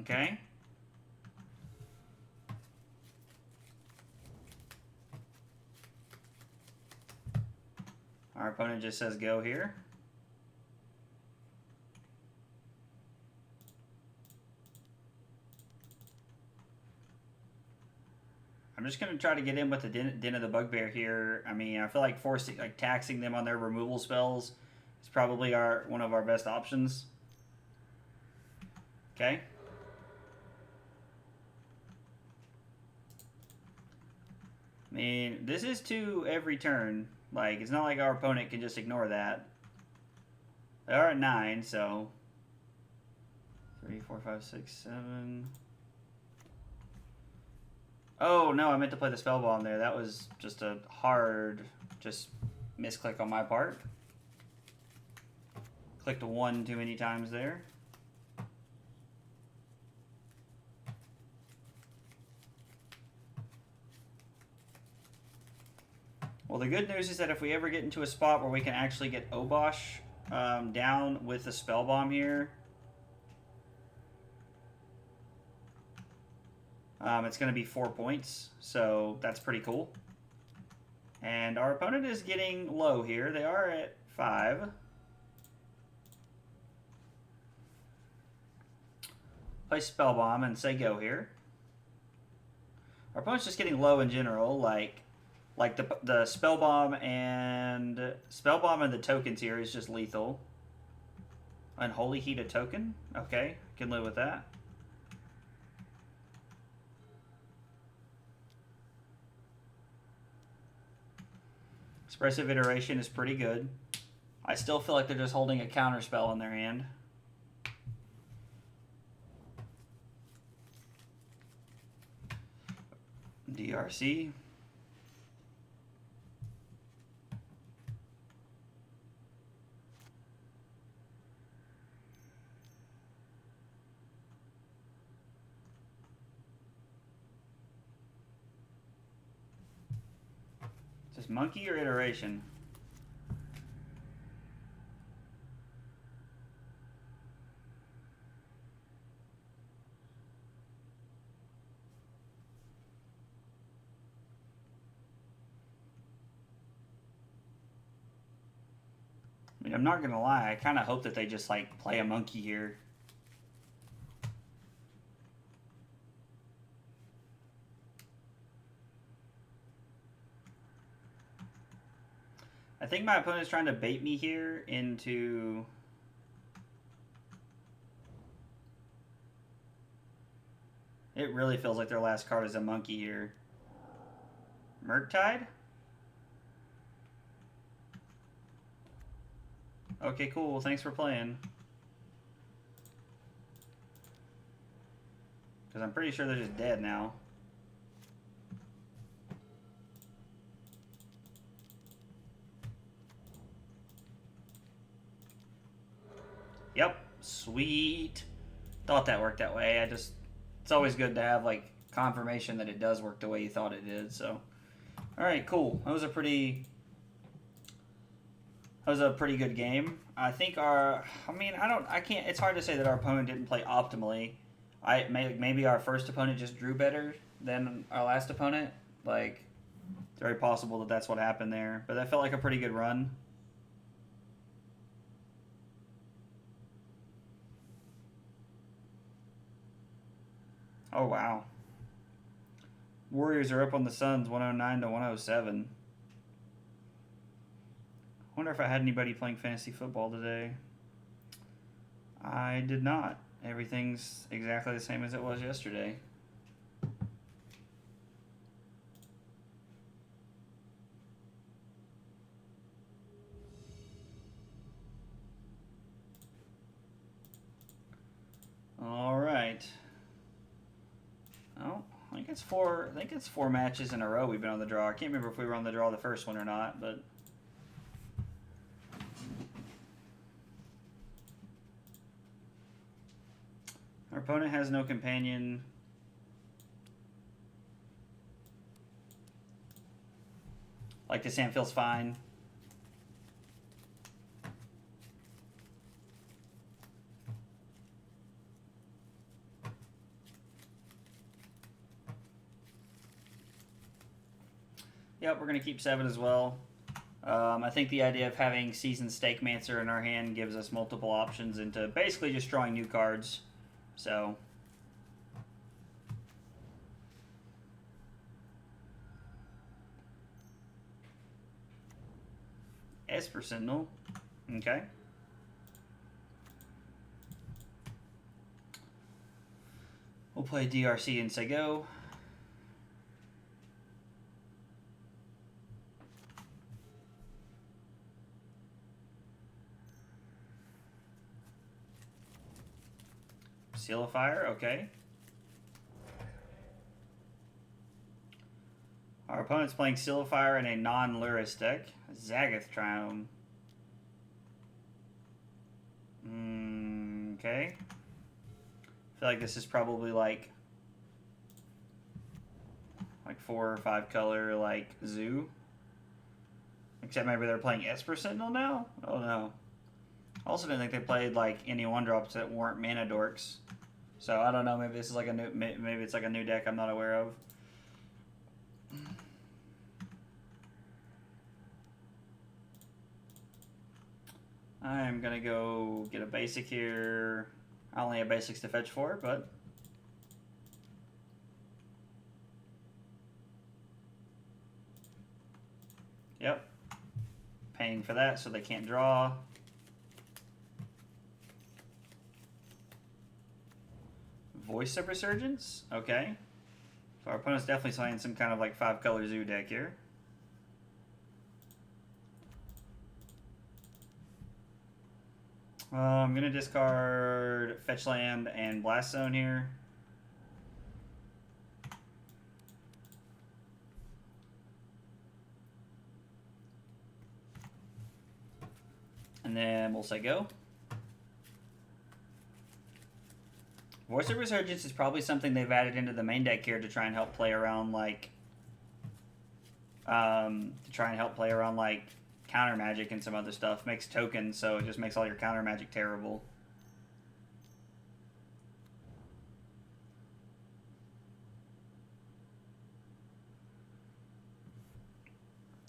Okay. Our opponent just says go here. I'm just going to try to get in with the Den of the Bugbear here. I mean, I feel like taxing them on their removal spells is probably one of our best options. Okay. I mean, this is 2 every turn. Like, it's not like our opponent can just ignore that. They are at 9, so 3, 4, 5, 6, 7. Oh, no, I meant to play the Spellbomb there. That was just a hard, misclick on my part. Clicked 1 too many times there. Well, the good news is that if we ever get into a spot where we can actually get Obosh down with the Spellbomb here, it's going to be 4 points, so that's pretty cool. And our opponent is getting low here. They are at 5. Play Spellbomb and say go here. Our opponent's just getting low in general, like the Spellbomb and the tokens here is just lethal. Unholy Heat a token? Okay, can live with that. Expressive Iteration is pretty good. I still feel like they're just holding a counter spell in their hand. DRC. Is this monkey or iteration? I mean, I'm not gonna lie, I kind of hope that they just like play a monkey here. I think my opponent's trying to bait me here into... It really feels like their last card is a monkey here. Murktide? Okay, cool. Thanks for playing. Because I'm pretty sure they're just dead now. Yep. Sweet. Thought that worked that way. It's always good to have, like, confirmation that it does work the way you thought it did, so. Alright, cool. That was a pretty good game. I think it's hard to say that our opponent didn't play optimally. Maybe our first opponent just drew better than our last opponent. Like, it's very possible that that's what happened there. But that felt like a pretty good run. Oh, wow. Warriors are up on the Suns 109 to 107. I wonder if I had anybody playing fantasy football today. I did not. Everything's exactly the same as it was yesterday. All right. Oh, I think it's four matches in a row we've been on the draw. I can't remember if we were on the draw the first one or not, but our opponent has no companion. Like this hand feels fine. Yep, we're going to keep 7 as well. I think the idea of having Seasoned Pyromancer in our hand gives us multiple options into basically just drawing new cards. So, Esper Sentinel. Okay. We'll play DRC and say go. Seal of Fire, okay. Our opponent's playing Seal of Fire in a non-Luris deck. Zagath Triome. Okay. I feel like this is probably like 4 or 5 color like Zoo. Except maybe they're playing Esper Sentinel now? Oh no. I also didn't think they played like any 1-drops that weren't mana dorks. So I don't know, maybe this is like maybe it's like a new deck I'm not aware of. I'm gonna go get a basic here. I only have basics to fetch for, but yep. Paying for that so they can't draw. Voice of Resurgence? Okay. So our opponent's definitely playing some kind of like 5-color zoo deck here. I'm going to discard Fetch Land and Blast Zone here. And then we'll say go. Voice of Resurgence is probably something they've added into the main deck here to try and help play around like counter magic and some other stuff. Makes tokens, so it just makes all your counter magic terrible.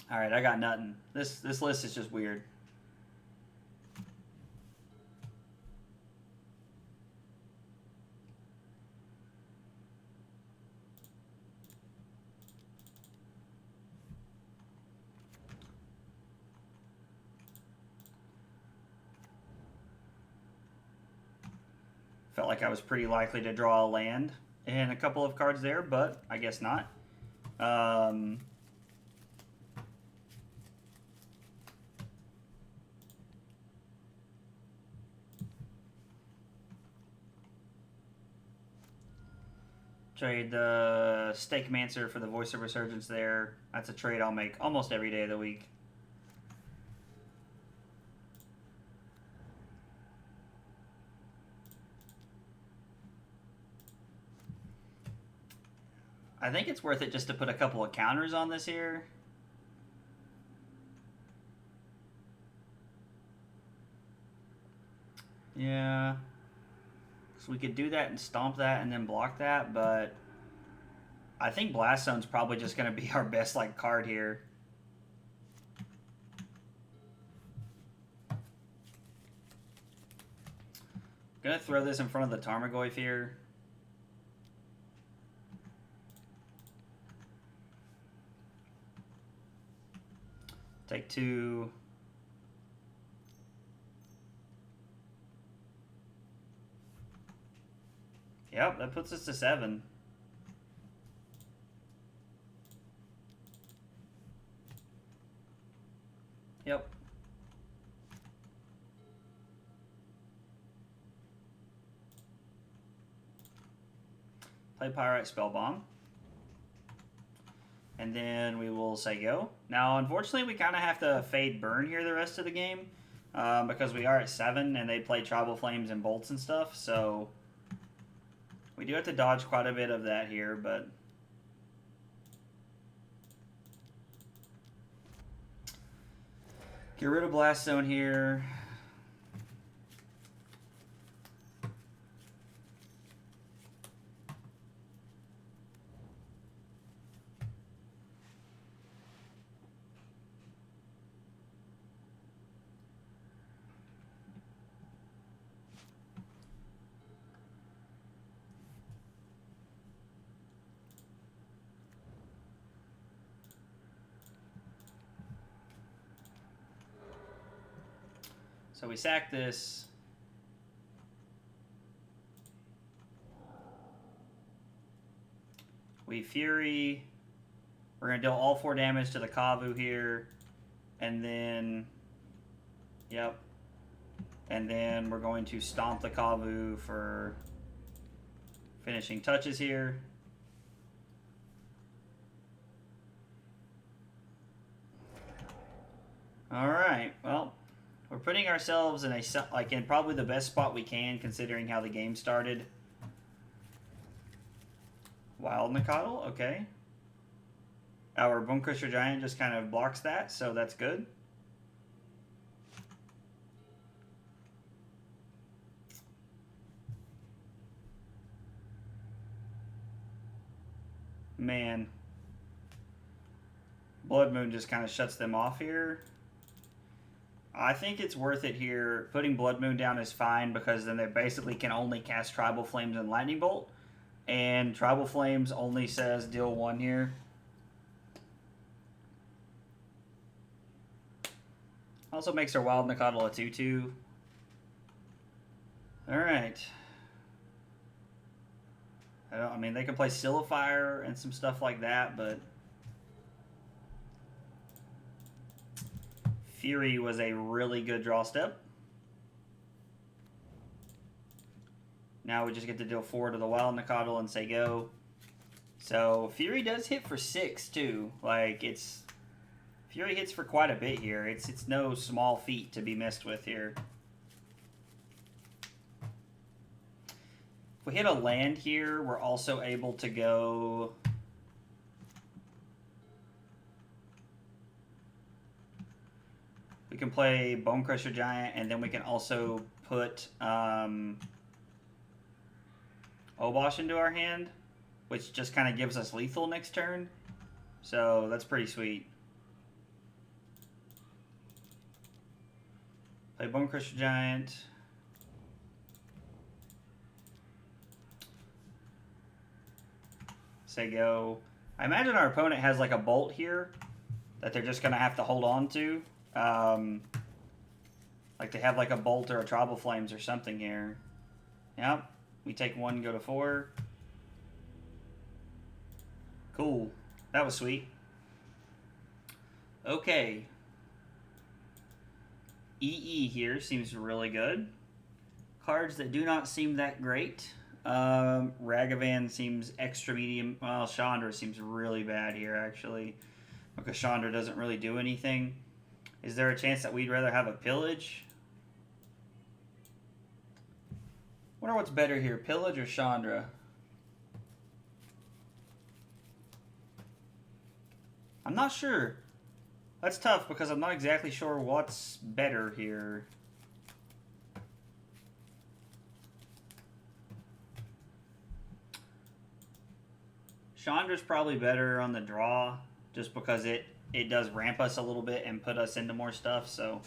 All right, I got nothing. This list is just weird. Felt like I was pretty likely to draw a land and a couple of cards there, but I guess not. Trade the Stakemancer for the Voice of Resurgence there. That's a trade I'll make almost every day of the week. I think it's worth it just to put a couple of counters on this here. Yeah. So we could do that and stomp that and then block that, but I think Blast Zone's probably just going to be our best like card here. Gonna throw this in front of the Tarmogoyf here. Take 2. Yep, that puts us to 7. Yep. Play Pyrite Spellbomb. And then we will say go. Now, unfortunately, we kind of have to fade burn here the rest of the game because we are at 7 and they play Tribal Flames and Bolts and stuff. So we do have to dodge quite a bit of that here, but get rid of Blast Zone here. So we sack this. We Fury. We're going to deal all 4 damage to the Kavu here. And then, yep. And then we're going to stomp the Kavu for finishing touches here. All right, well. We're putting ourselves in in probably the best spot we can considering how the game started. Wild Nicodle, okay. Our Bonecrusher Giant just kind of blocks that, so that's good. Man. Blood Moon just kind of shuts them off here. I think it's worth it here. Putting Blood Moon down is fine because then they basically can only cast Tribal Flames and Lightning Bolt. And Tribal Flames only says deal 1 here. Also makes our Wild Nicodle a 2/2. Alright. I mean, they can play Sillifier and some stuff like that, but Fury was a really good draw step. Now we just get to deal 4 to the Wild Nacatl and say go. So Fury does hit for 6 too. Like Fury hits for quite a bit here. It's no small feat to be messed with here. If we hit a land here, we're also able to go... We can play Bonecrusher Giant, and then we can also put Obosh into our hand, which just kind of gives us lethal next turn. So that's pretty sweet. Play Bonecrusher Giant. Say go. I imagine our opponent has like a bolt here that they're just going to have to hold on to. Like they have like a bolt or a Tribal Flames or something here. Yep. We take 1, go to 4. Cool. That was sweet. Okay. EE here seems really good. Cards that do not seem that great. Ragavan seems extra medium. Well, Chandra seems really bad here, actually. Because Chandra doesn't really do anything. Is there a chance that we'd rather have a Pillage? Wonder what's better here, Pillage or Chandra? I'm not sure. That's tough because I'm not exactly sure what's better here. Chandra's probably better on the draw just because it does ramp us a little bit and put us into more stuff, so...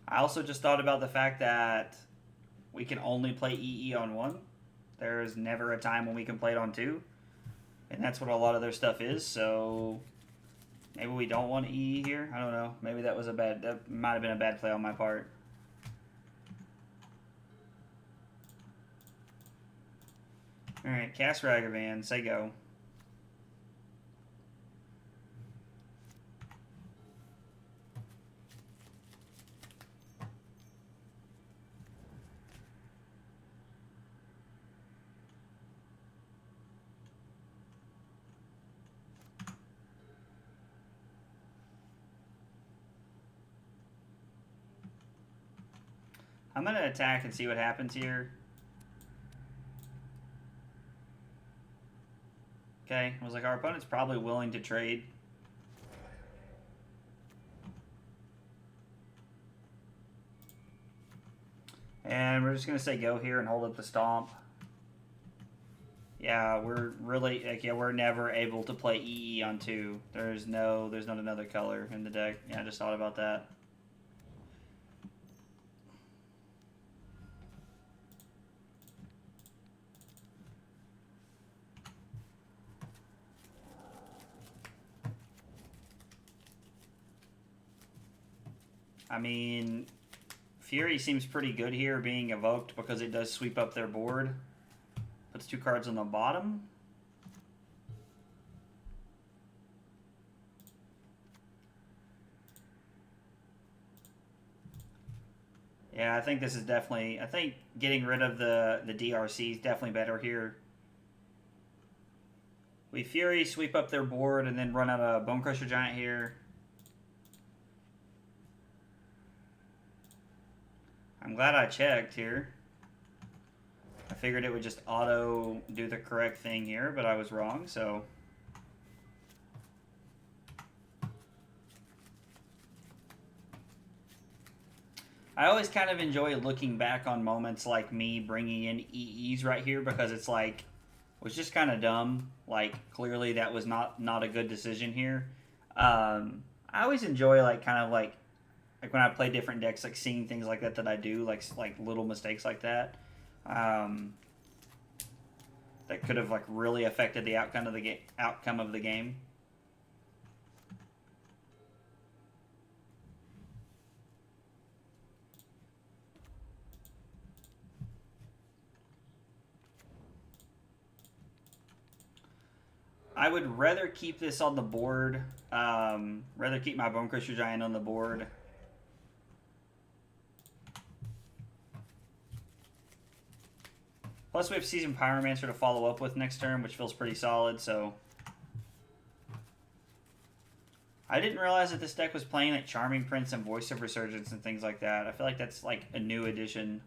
I also just thought about the fact that we can only play EE on 1. There is never a time when we can play it on 2. And that's what a lot of their stuff is, so... Maybe we don't want EE here? I don't know. Maybe that was that might have been a bad play on my part. Alright, cast Ragavan, say go. I'm going to attack and see what happens here. Okay, I was like, our opponent's probably willing to trade. And we're just going to say go here and hold up the stomp. Yeah, we're really, like, yeah, we're never able to play EE on 2. There's not another color in the deck. Yeah, I just thought about that. I mean, Fury seems pretty good here being evoked because it does sweep up their board. Puts 2 cards on the bottom. Yeah, I think this is definitely... I think getting rid of the DRC is definitely better here. We Fury, sweep up their board, and then run out a Bonecrusher Giant here. I'm glad I checked here. I figured it would just auto do the correct thing here, but I was wrong, so... I always kind of enjoy looking back on moments like me bringing in EEs right here because it's like, it was just kind of dumb. Like, clearly that was not a good decision here. I always enjoy like kind of like when I play different decks, like seeing things like that I do, like little mistakes like that. That could have like really affected the outcome of the game. I would rather keep this on the board. Rather keep my Bonecrusher Giant on the board. Plus, we have Seasoned Pyromancer to follow up with next turn, which feels pretty solid, so... I didn't realize that this deck was playing like Charming Prince and Voice of Resurgence and things like that. I feel like that's like a new addition.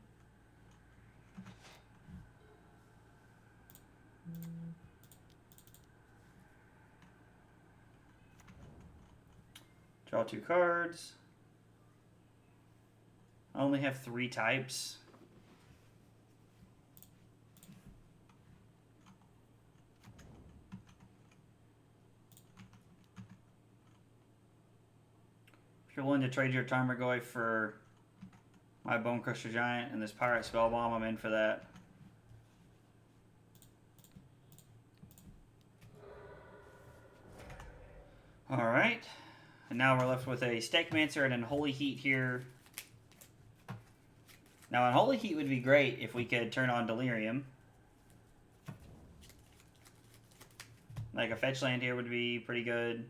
Draw 2 cards. I only have 3 types. If you're willing to trade your Tarmogoyf for my Bonecrusher Giant and this Pyrite Spellbomb, I'm in for that. Alright. And now we're left with a Stakemancer and Unholy Heat here. Now, Unholy Heat would be great if we could turn on Delirium. Like a fetch land here would be pretty good.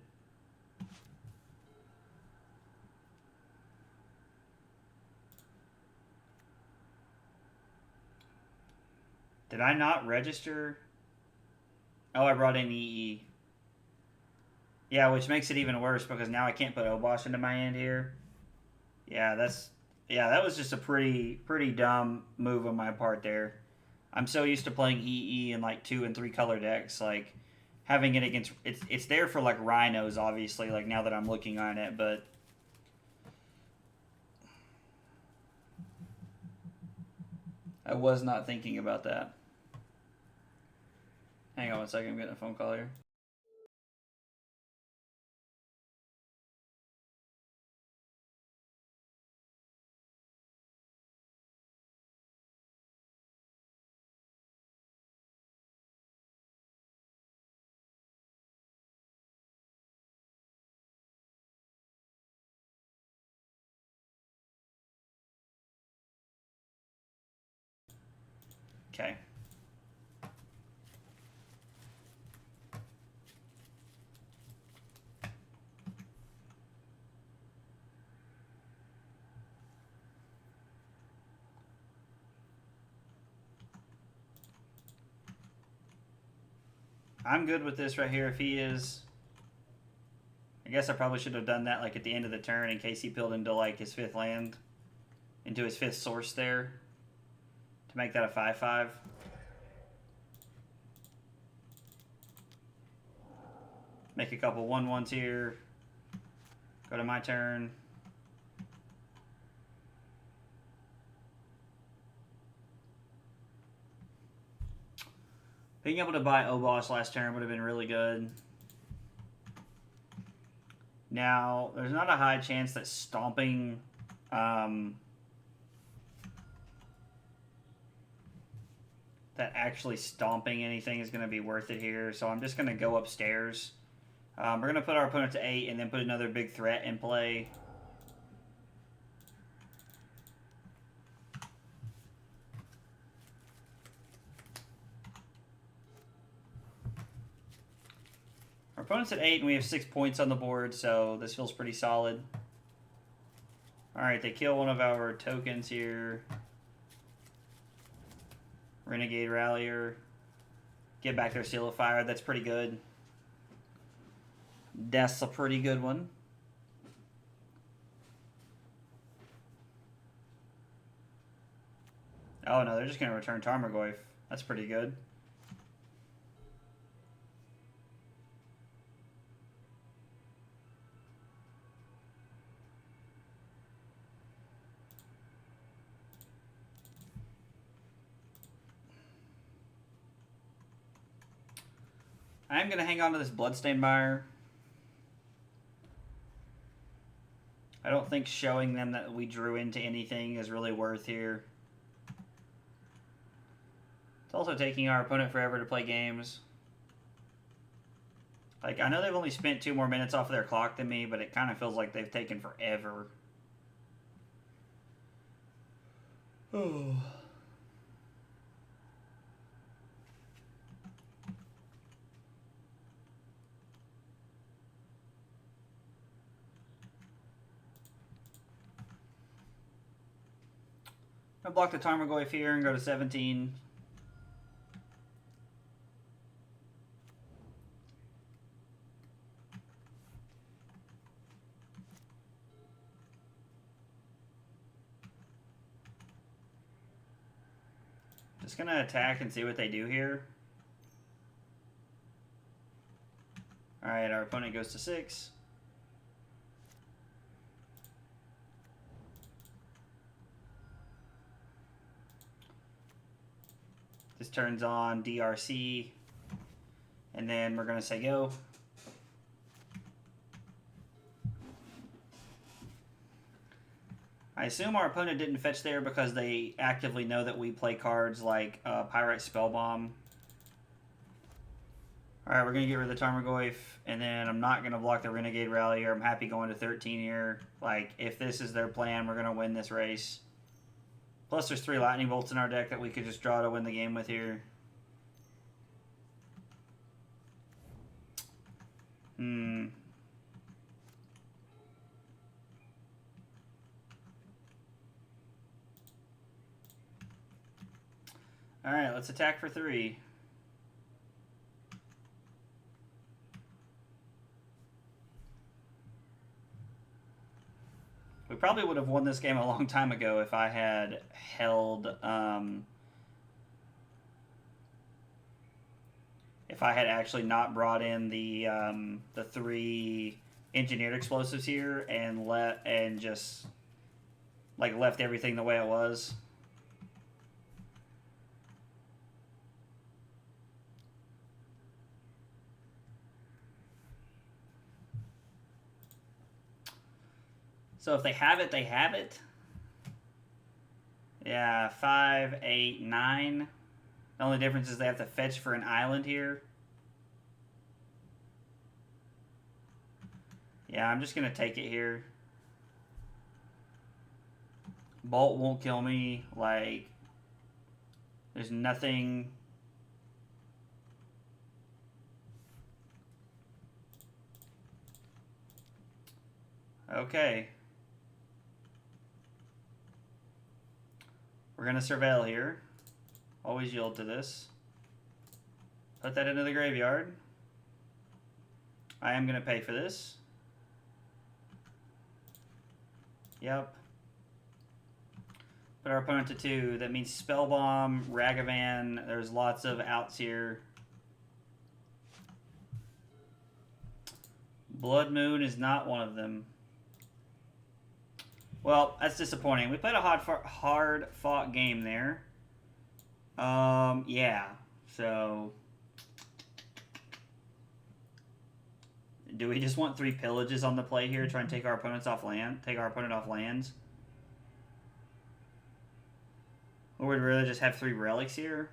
Did I not register? Oh, I brought in EE. Yeah, which makes it even worse because now I can't put Obosh into my hand here. Yeah, that was just a pretty dumb move on my part there. I'm so used to playing EE in like 2 and 3 color decks, like having it against it's there for like rhinos, obviously, like now that I'm looking on it, but I was not thinking about that. Hang on one second, I'm getting a phone call here. Okay. I'm good with this right here if he is. I guess I probably should have done that like at the end of the turn in case he peeled into like his 5th land, into his 5th source there, to make that a 5/5. Make a couple 1/1s here. Go to my turn. Being able to buy Obosh last turn would have been really good. Now, there's not a high chance that stomping... that actually stomping anything is going to be worth it here, so I'm just going to go upstairs. We're going to put our opponent to 8 and then put another big threat in play. Our opponent's at 8 and we have 6 points on the board, so this feels pretty solid. Alright, they kill one of our tokens here. Renegade Rallier. Get back their Seal of Fire. That's pretty good. That's a pretty good one. Oh no, they're just going to return Tarmogoyf. That's pretty good. I'm going to hang on to this Bloodstained Mire. I don't think showing them that we drew into anything is really worth here. It's also taking our opponent forever to play games. Like, I know they've only spent 2 more minutes off of their clock than me, but it kind of feels like they've taken forever. Oh. I block the Tarmogoyf here and go to 17. Just gonna attack and see what they do here. Alright, our opponent goes to 6. This turns on DRC, and then we're going to say go. I assume our opponent didn't fetch there because they actively know that we play cards like Pyrite Spellbomb. Alright, we're going to get rid of the Tarmogoyf, and then I'm not going to block the Renegade Rally here. I'm happy going to 13 here. Like, if this is their plan, we're going to win this race. Plus, there's 3 Lightning Bolts in our deck that we could just draw to win the game with here. Alright, let's attack for 3. We probably would have won this game a long time ago if I had held, if I had actually not brought in the 3 engineered explosives here and just like left everything the way it was. So if they have it, they have it. Yeah, 5, 8, 9. The only difference is they have to fetch for an island here. Yeah, I'm just going to take it here. Bolt won't kill me. Like, there's nothing... Okay. We're going to surveil here. Always yield to this. Put that into the graveyard. I am going to pay for this. Yep. Put our opponent to 2. That means Spellbomb, Ragavan. There's lots of outs here. Blood Moon is not one of them. Well, that's disappointing. We played a hard-fought game there. Yeah. So, do we just want 3 pillages on the play here, try and take our opponents off land, take our opponent off lands? Or would we rather just have 3 relics here?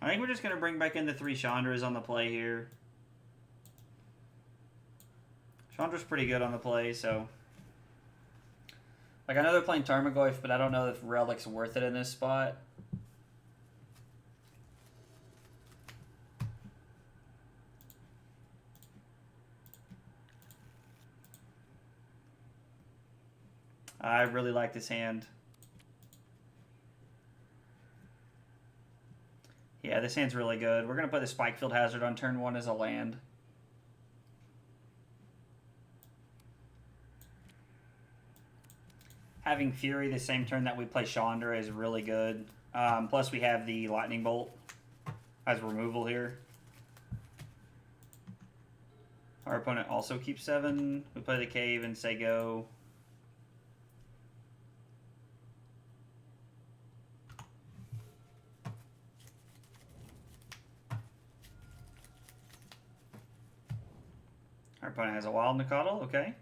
I think we're just going to bring back in the 3 Chandras on the play here. Chandra's pretty good on the play, so... Like, I know they're playing Tarmogoyf, but I don't know if Relic's worth it in this spot. I really like this hand. Yeah, this hand's really good. We're going to put the Spikefield Hazard on turn 1 as a land. Having Fury the same turn that we play Chandra is really good. Plus we have the Lightning Bolt as removal here. Our opponent also keeps 7. We play the Cave and say go. Our opponent has a Wild Nacatl, okay.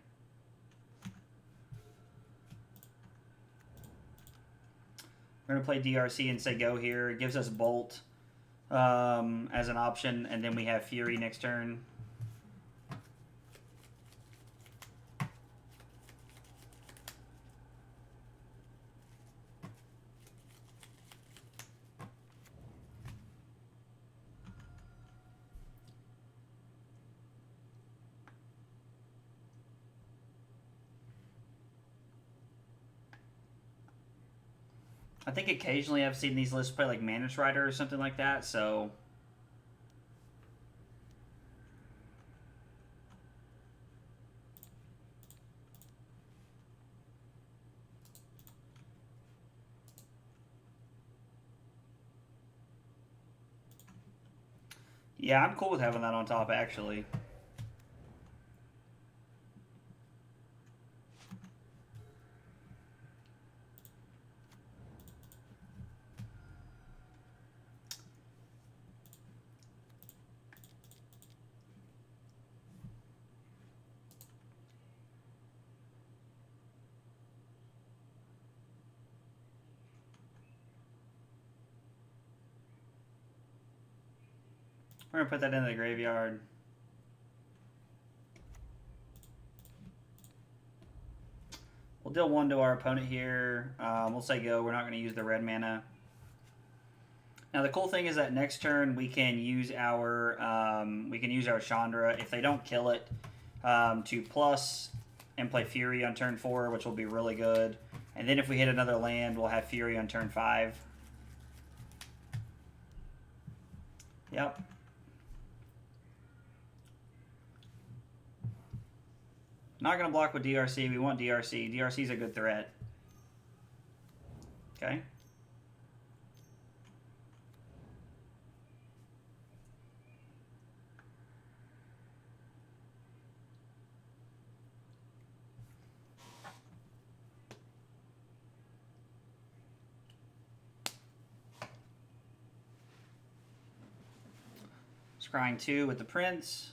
We're going to play DRC and say go here. It gives us Bolt as an option, and then we have Fury next turn. I think occasionally I've seen these lists play like Manus Rider or something like that, so... Yeah, I'm cool with having that on top, actually. We're going to put that in the graveyard. We'll deal 1 to our opponent here. We'll say go. We're not going to use the red mana. Now the cool thing is that next turn we can use our Chandra if they don't kill it to plus and play Fury on turn 4, which will be really good. And then if we hit another land, we'll have Fury on turn 5. Yep. Not going to block with DRC. We want DRC. DRC is a good threat. Okay. Scrying 2 with the Prince.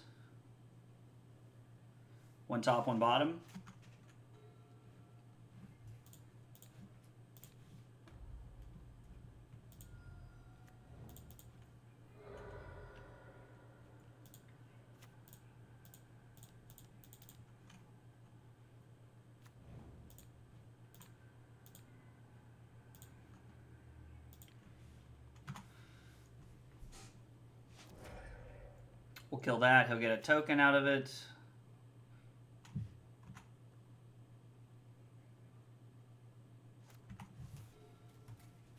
1 top, 1 bottom. We'll kill that. He'll get a token out of it.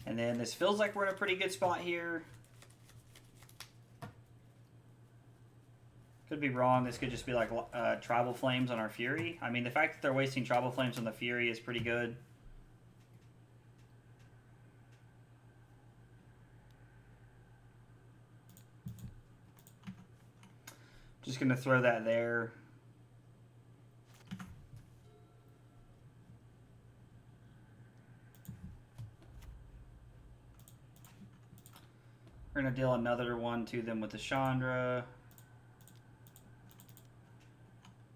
And then this feels like we're in a pretty good spot here. Could be wrong. This could just be like Tribal Flames on our Fury. I mean, the fact that they're wasting Tribal Flames on the Fury is pretty good. Just going to throw that there. We're going to deal another one to them with the Chandra.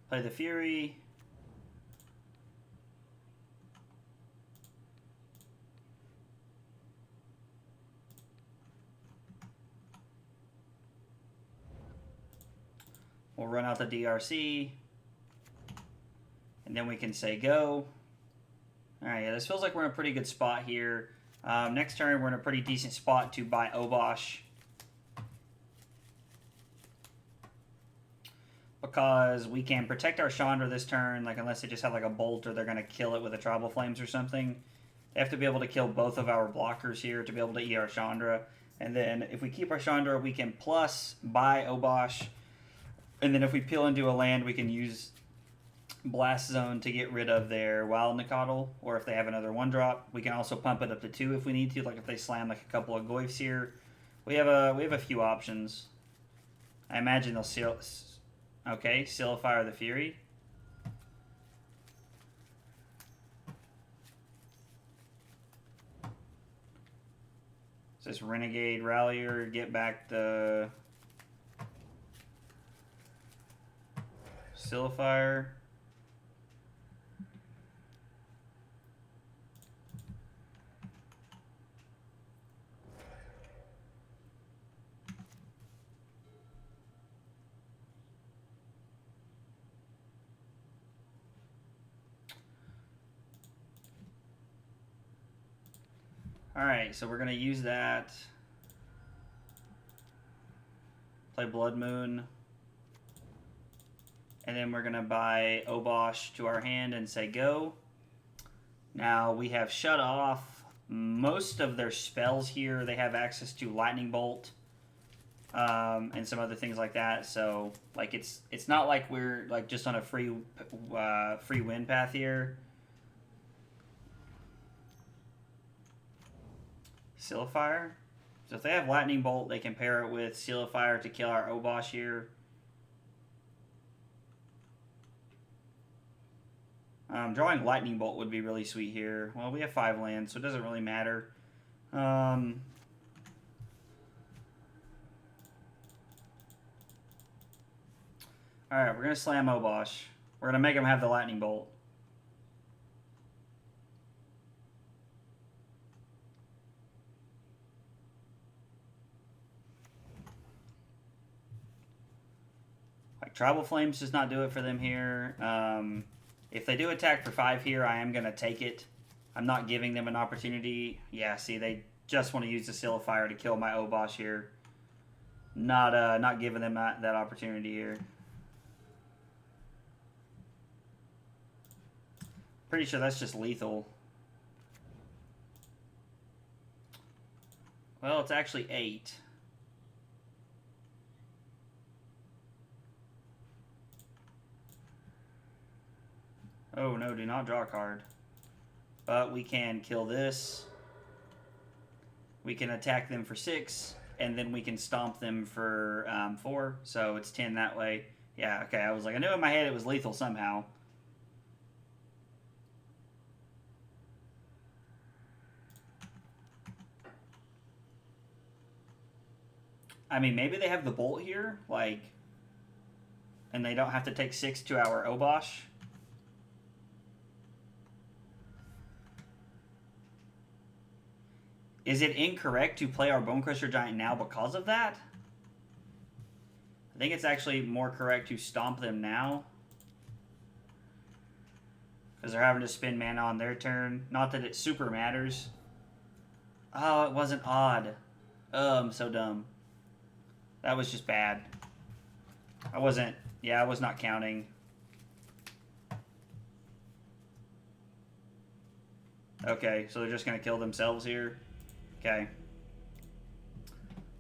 Play the Fury. We'll run out the DRC. And then we can say go. Alright, yeah, this feels like we're in a pretty good spot here. Next turn, we're in a pretty decent spot to buy Obosh. Because we can protect our Chandra this turn, like unless they just have like a bolt or they're going to kill it with a Tribal Flames or something. They have to be able to kill both of our blockers here to be able to eat our Chandra. And then if we keep our Chandra, we can plus buy Obosh. And then if we peel into a land, we can use Blast Zone to get rid of their Wild Nicodle. Or if they have another 1-drop, we can also pump it up to 2 if we need to. Like if they slam like a couple of Goyfs here. We have a few options. I imagine they'll seal... Okay, Silify the Fury. Does this Renegade Rallier get back the Silify? Alright, so we're going to use that. Play Blood Moon. And then we're going to buy Obosh to our hand and say go. Now we have shut off most of their spells here, they have access to Lightning Bolt and some other things like that. So like it's not like we're like just on a free win path here. Seal of Fire. So if they have Lightning Bolt, they can pair it with Seal of Fire to kill our Obosh here. Drawing Lightning Bolt would be really sweet here. Well, we have 5 lands, so it doesn't really matter. Alright, we're going to slam Obosh. We're going to make him have the Lightning Bolt. Like, Tribal Flames does not do it for them here. If they do attack for 5 here, I am going to take it. I'm not giving them an opportunity. Yeah, see, they just want to use the Seal of Fire to kill my Obosh here. Not giving them that opportunity here. Pretty sure that's just lethal. Well, it's actually 8. Oh no, do not draw a card. But we can kill this. We can attack them for 6, and then we can stomp them for 4. So it's 10 that way. Yeah, okay, I was like, I knew in my head it was lethal somehow. I mean, maybe they have the bolt here, like, and they don't have to take 6 to our Obosh. Is it incorrect to play our Bonecrusher Giant now because of that? I think it's actually more correct to stomp them now. Because they're having to spend mana on their turn. Not that it super matters. Oh, it wasn't odd. Oh, I'm so dumb. That was just bad. I was not counting. Okay, so they're just going to kill themselves here. Okay.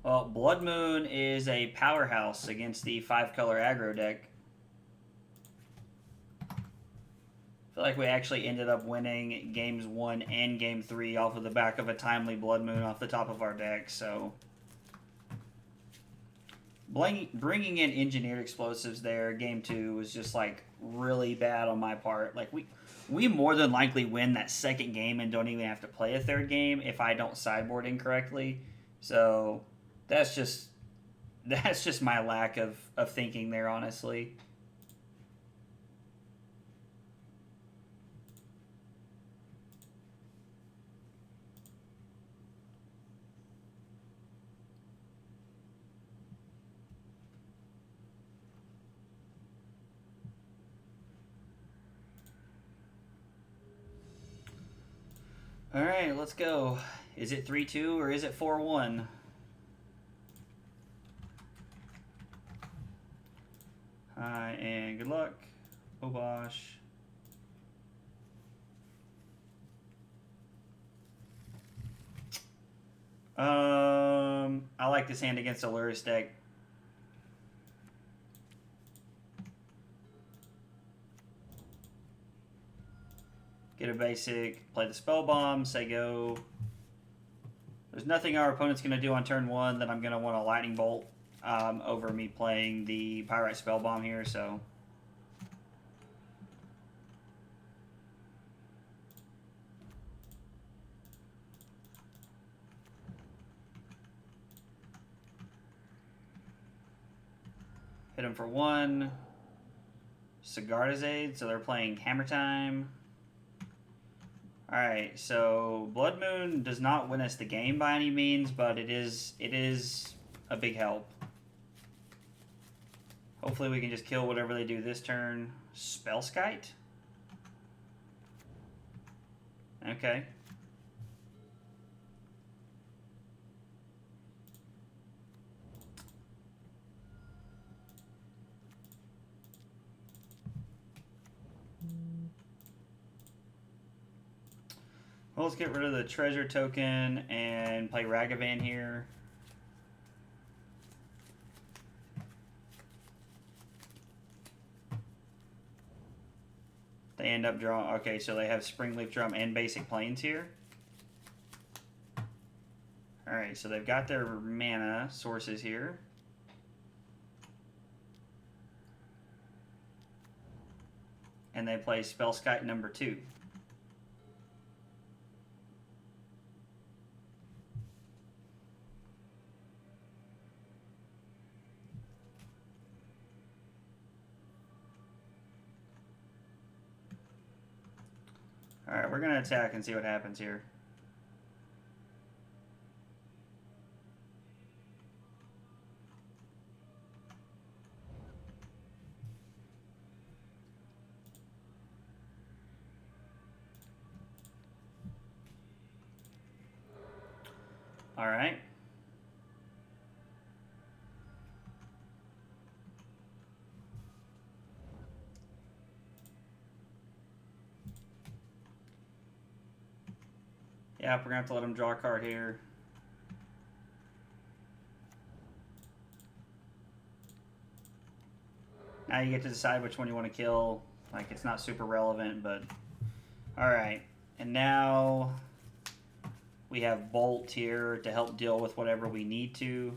Well, Blood Moon is a powerhouse against the 5-color aggro deck. I feel like we actually ended up winning games 1 and game 3 off of the back of a timely Blood Moon off the top of our deck, so... Bringing in Engineered Explosives there, game 2, was just, like, really bad on my part. Like, we more than likely win that second game and don't even have to play a third game if I don't sideboard incorrectly. So that's just my lack of thinking there, honestly. Alright, let's go. Is it 3-2 or is it 4-1? Hi, and good luck. Obosh. I like this hand against a Lurrus deck. Get a basic, play the Spellbomb, say go. There's nothing our opponent's going to do on turn 1 that I'm going to want a Lightning Bolt over me playing the Pyrite Spellbomb here, so... Hit him for 1. Sigarda's Aid, so they're playing Hammer Time. Alright, so Blood Moon does not win us the game by any means, but it is a big help. Hopefully we can just kill whatever they do this turn. Spellskite? Okay. Well, let's get rid of the treasure token and play Ragavan here. They end up drawing... Okay, so they have Springleaf Drum and Basic Plains here. Alright, so they've got their mana sources here. And they play Spellskite number 2. Alright, we're going to attack and see what happens here. Alright. Yeah, we're going to have to let him draw a card here. Now you get to decide which one you want to kill. Like, it's not super relevant, but... Alright. And now... we have Bolt here to help deal with whatever we need to.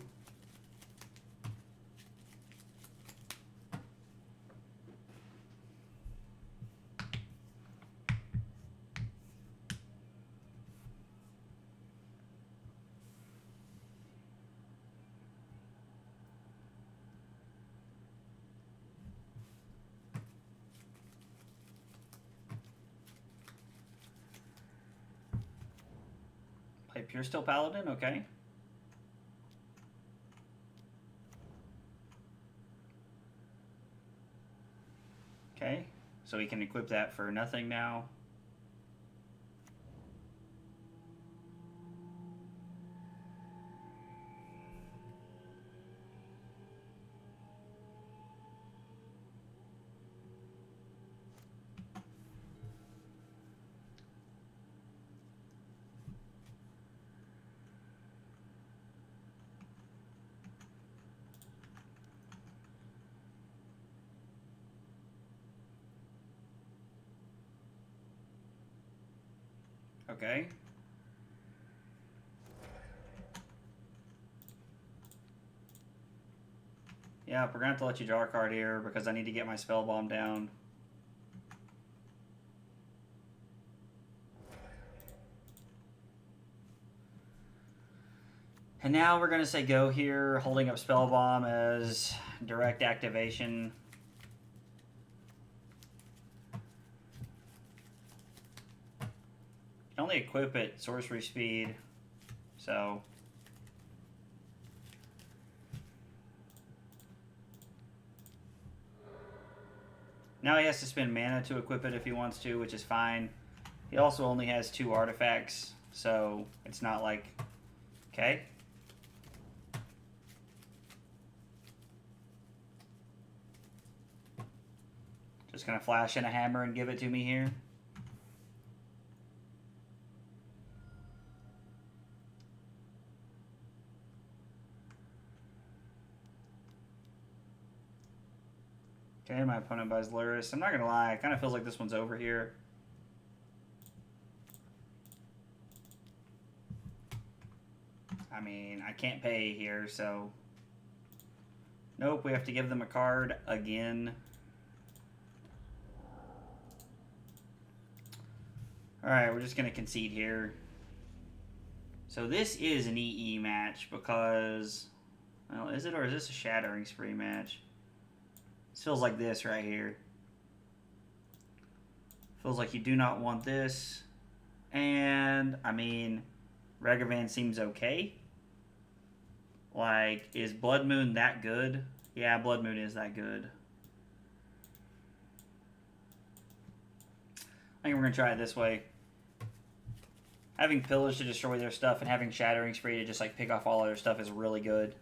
Pure still Paladin, okay. Okay, so we can equip that for nothing now. Okay. Yeah, we're going to have to let you draw a card here because I need to get my Spellbomb down. And now we're going to say go here, holding up Spellbomb as direct activation. You can only equip it sorcery speed, so... Now he has to spend mana to equip it if he wants to, which is fine. He also only has 2 artifacts, so it's not like... Okay. Just gonna flash in a hammer and give it to me here. Okay, my opponent buys Luris. I'm not gonna lie, it kind of feels like this one's over here. I mean, I can't pay here, so... Nope, we have to give them a card again. Alright, we're just gonna concede here. So this is an EE match because... Well, is it, or is this a Shattering Spree match? This feels like this right here. Feels like you do not want this. And, I mean, Ragavan seems okay. Like, is Blood Moon that good? Yeah, Blood Moon is that good. I think we're going to try it this way. Having Pillage to destroy their stuff and having Shattering Spree to just, like, pick off all their stuff is really good.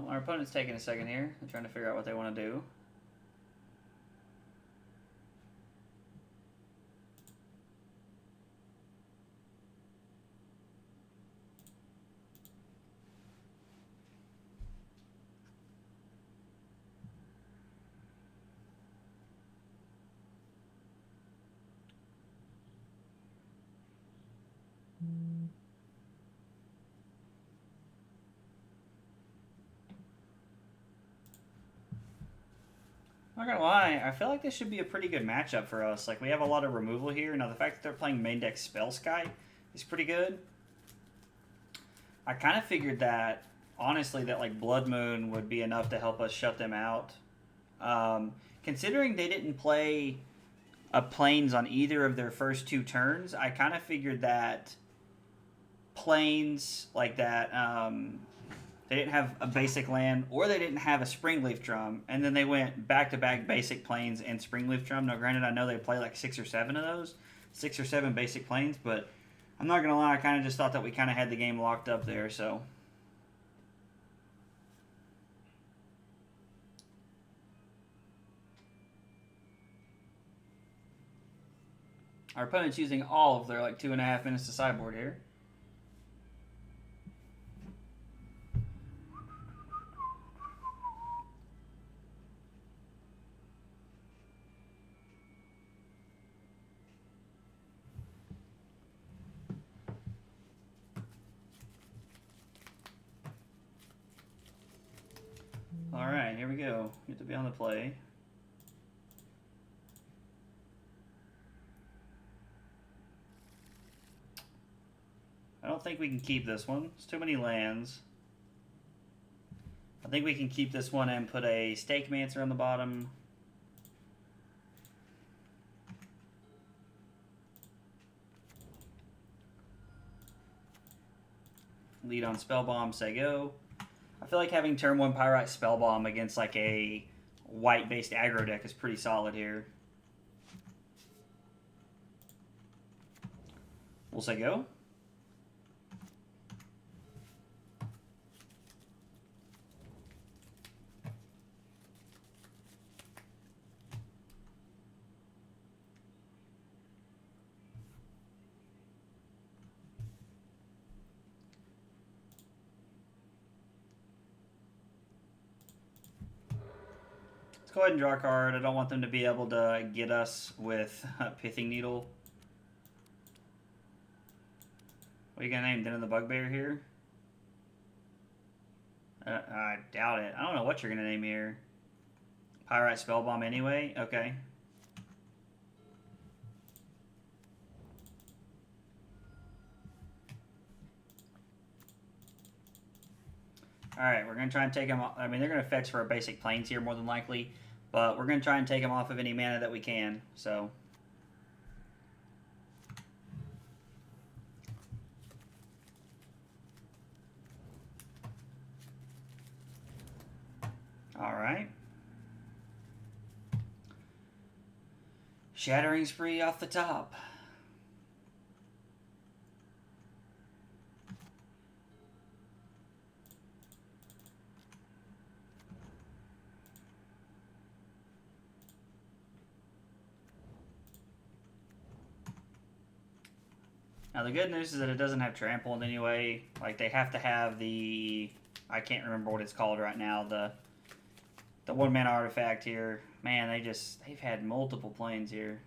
Well, our opponent's taking a second here. They're trying to figure out what they want to do. I'm not gonna lie, I feel like this should be a pretty good matchup for us. Like, we have a lot of removal here. Now, the fact that they're playing main deck Spell Sky is pretty good. I kind of figured that, honestly, that like Blood Moon would be enough to help us shut them out. Considering they didn't play a Plains on either of their first 2 turns, I kind of figured that Plains like that, they didn't have a basic land, or they didn't have a Springleaf Drum, and then they went back-to-back basic Plains and Springleaf Drum. Now, granted, I know they play like 6 or 7 of those, 6 or 7 basic Plains, but I'm not going to lie, I kind of just thought that we kind of had the game locked up there, so. Our opponent's using all of their like 2.5 minutes to sideboard here. Alright, here we go. Get to be on the play. I don't think we can keep this one. It's too many lands. I think we can keep this one and put a Stakemancer on the bottom. Lead on Spellbomb, say go. I feel like having turn 1 Pyrite Spellbomb against like a white-based aggro deck is pretty solid here. We'll say go. Let's go ahead and draw a card. I don't want them to be able to get us with Pithing Needle. What are you going to name Den of the Bugbear here? I doubt it. I don't know what you're going to name here. Pyrite Spellbomb anyway? Okay. Alright, we're going to try and take them off. I mean, they're going to fetch for a basic Plains here more than likely. But we're going to try and take them off of any mana that we can. So. Alright. Shattering Spree off the top. Now the good news is that it doesn't have trample in any way. Like, they have to have the, I can't remember what it's called right now, the 1-mana artifact here. Man, they've had multiple Plains here.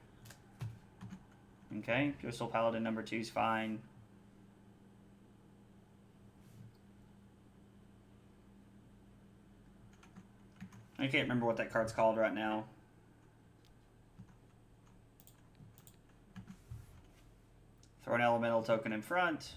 Okay, Crystal Paladin number 2 is fine. I can't remember what that card's called right now. Throw an elemental token in front.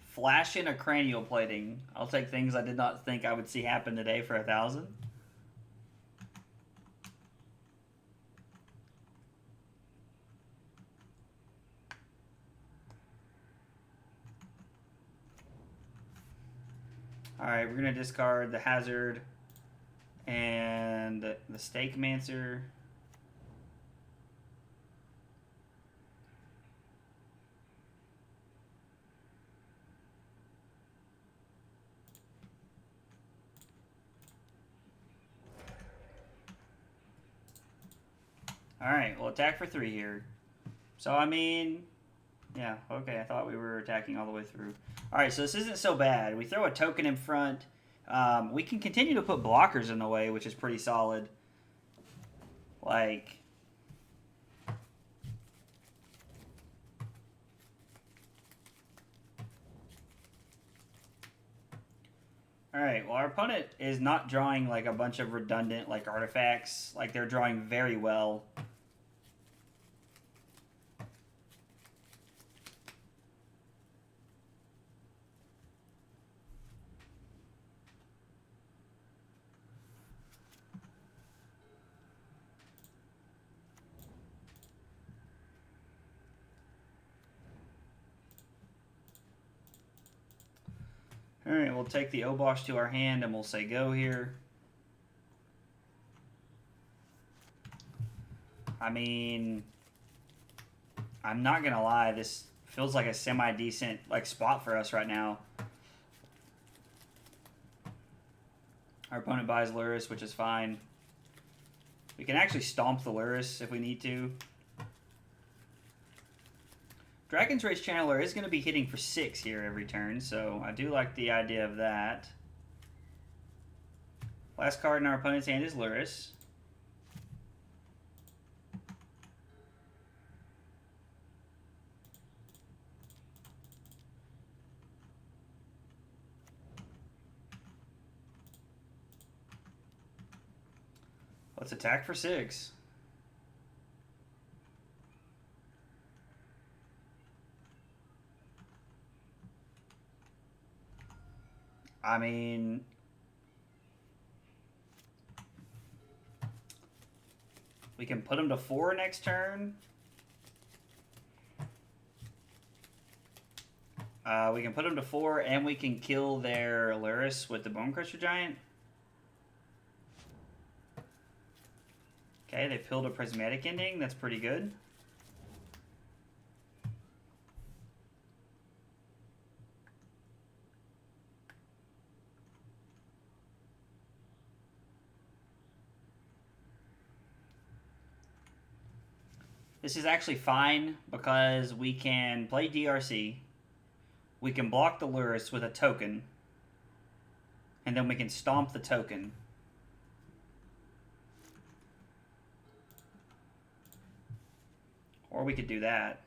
Flash in a cranial plating. I'll take things I did not think I would see happen today for 1,000. Alright, we're going to discard the Hazard and the Stakemancer. Alright, we'll attack for 3 here. So, I mean, yeah, okay, I thought we were attacking all the way through. Alright, so this isn't so bad. We throw a token in front. We can continue to put blockers in the way, which is pretty solid. Like... Alright, well our opponent is not drawing like a bunch of redundant like artifacts. Like they're drawing very well. Alright, we'll take the Obosh to our hand and we'll say go here. I mean, I'm not gonna lie, this feels like a semi-decent like spot for us right now. Our opponent buys Lurrus, which is fine. We can actually stomp the Lurrus if we need to. Dragon's Rage Channeler is going to be hitting for 6 here every turn, so I do like the idea of that. Last card in our opponent's hand is Lurrus. Let's attack for 6. I mean, we can put them to 4 next turn. We can put them to 4, and we can kill their Lurrus with the Bonecrusher Giant. Okay, they pilled a Prismatic Ending. That's pretty good. This is actually fine because we can play DRC. We can block the Lurrus with a token. And then we can stomp the token. Or we could do that.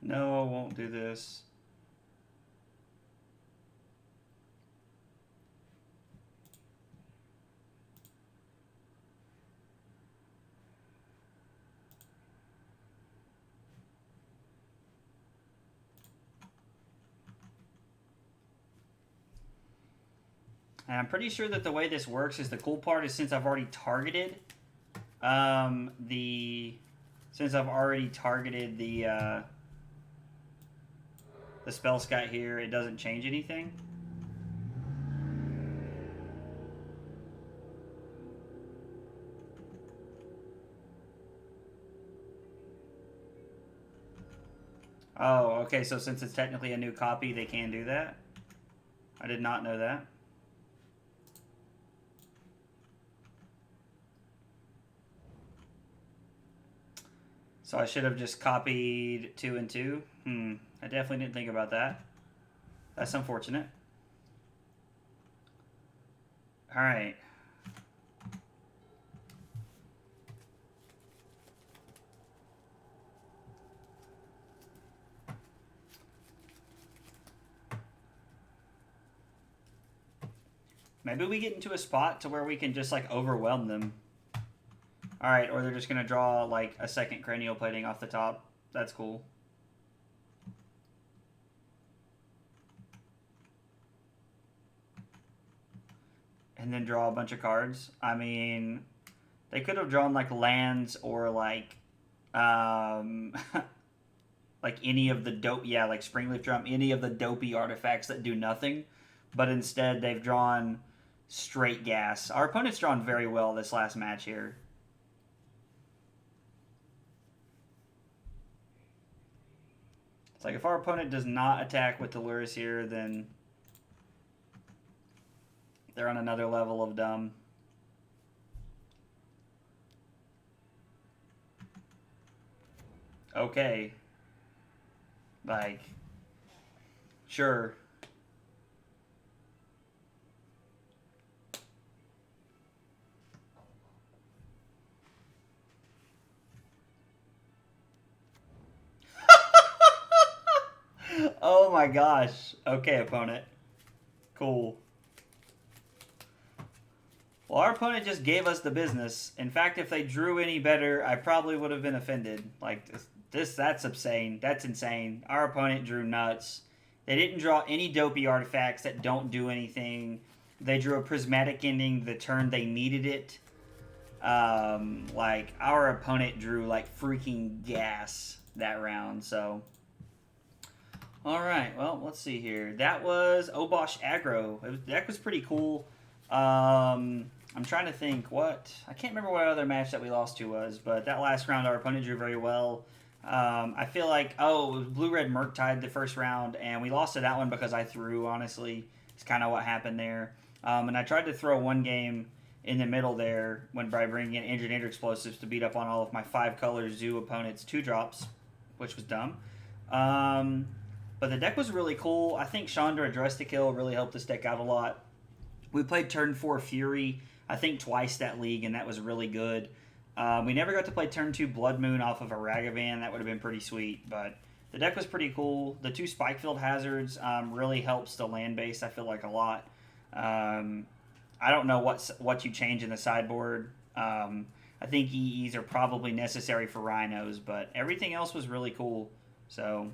No, I won't do this. And I'm pretty sure that the way this works is the cool part is since I've already targeted the spell scout here, it doesn't change anything. Oh, okay, so since it's technically a new copy, they can do that? I did not know that. So I should have just copied 2 and 2. I definitely didn't think about that. That's unfortunate. Alright. Maybe we get into a spot to where we can just, like, overwhelm them. Alright, or they're just going to draw, like, a second cranial plating off the top. That's cool. And then draw a bunch of cards. I mean, they could have drawn, like, lands or, like, like any of the dope, yeah, like Springleaf Drum, any of the dopey artifacts that do nothing. But instead, they've drawn straight gas. Our opponent's drawn very well this last match here. It's like if our opponent does not attack with the lures here, then they're on another level of dumb. Okay. Like, sure. Oh my gosh. Okay, opponent. Cool. Well, our opponent just gave us the business. In fact, if they drew any better, I probably would have been offended. Like, that's insane. That's insane. Our opponent drew nuts. They didn't draw any dopey artifacts that don't do anything. They drew a prismatic ending the turn they needed it. Like, our opponent drew, like, freaking gas that round, so... Alright, well, let's see here. That was Obosh Aggro. The deck was pretty cool. I'm trying to think what... I can't remember what other match that we lost to was, but that last round our opponent drew very well. I feel like, it was Blue-Red Murktide the first round, and we lost to that one because I threw, honestly. It's kind of what happened there. And I tried to throw one game in the middle there by bringing in Injured Ender Explosives to beat up on all of my 5-color Zoo opponents' 2-drops, which was dumb. But the deck was really cool. I think Chandra Dress to Kill really helped this deck out a lot. We played turn 4 Fury, I think twice that league, and that was really good. We never got to play turn 2 Blood Moon off of a Ragavan. That would have been pretty sweet, but the deck was pretty cool. The 2 Spikefield Hazards really helps the land base, I feel like, a lot. I don't know what you change in the sideboard. I think EEs are probably necessary for Rhinos, but everything else was really cool. So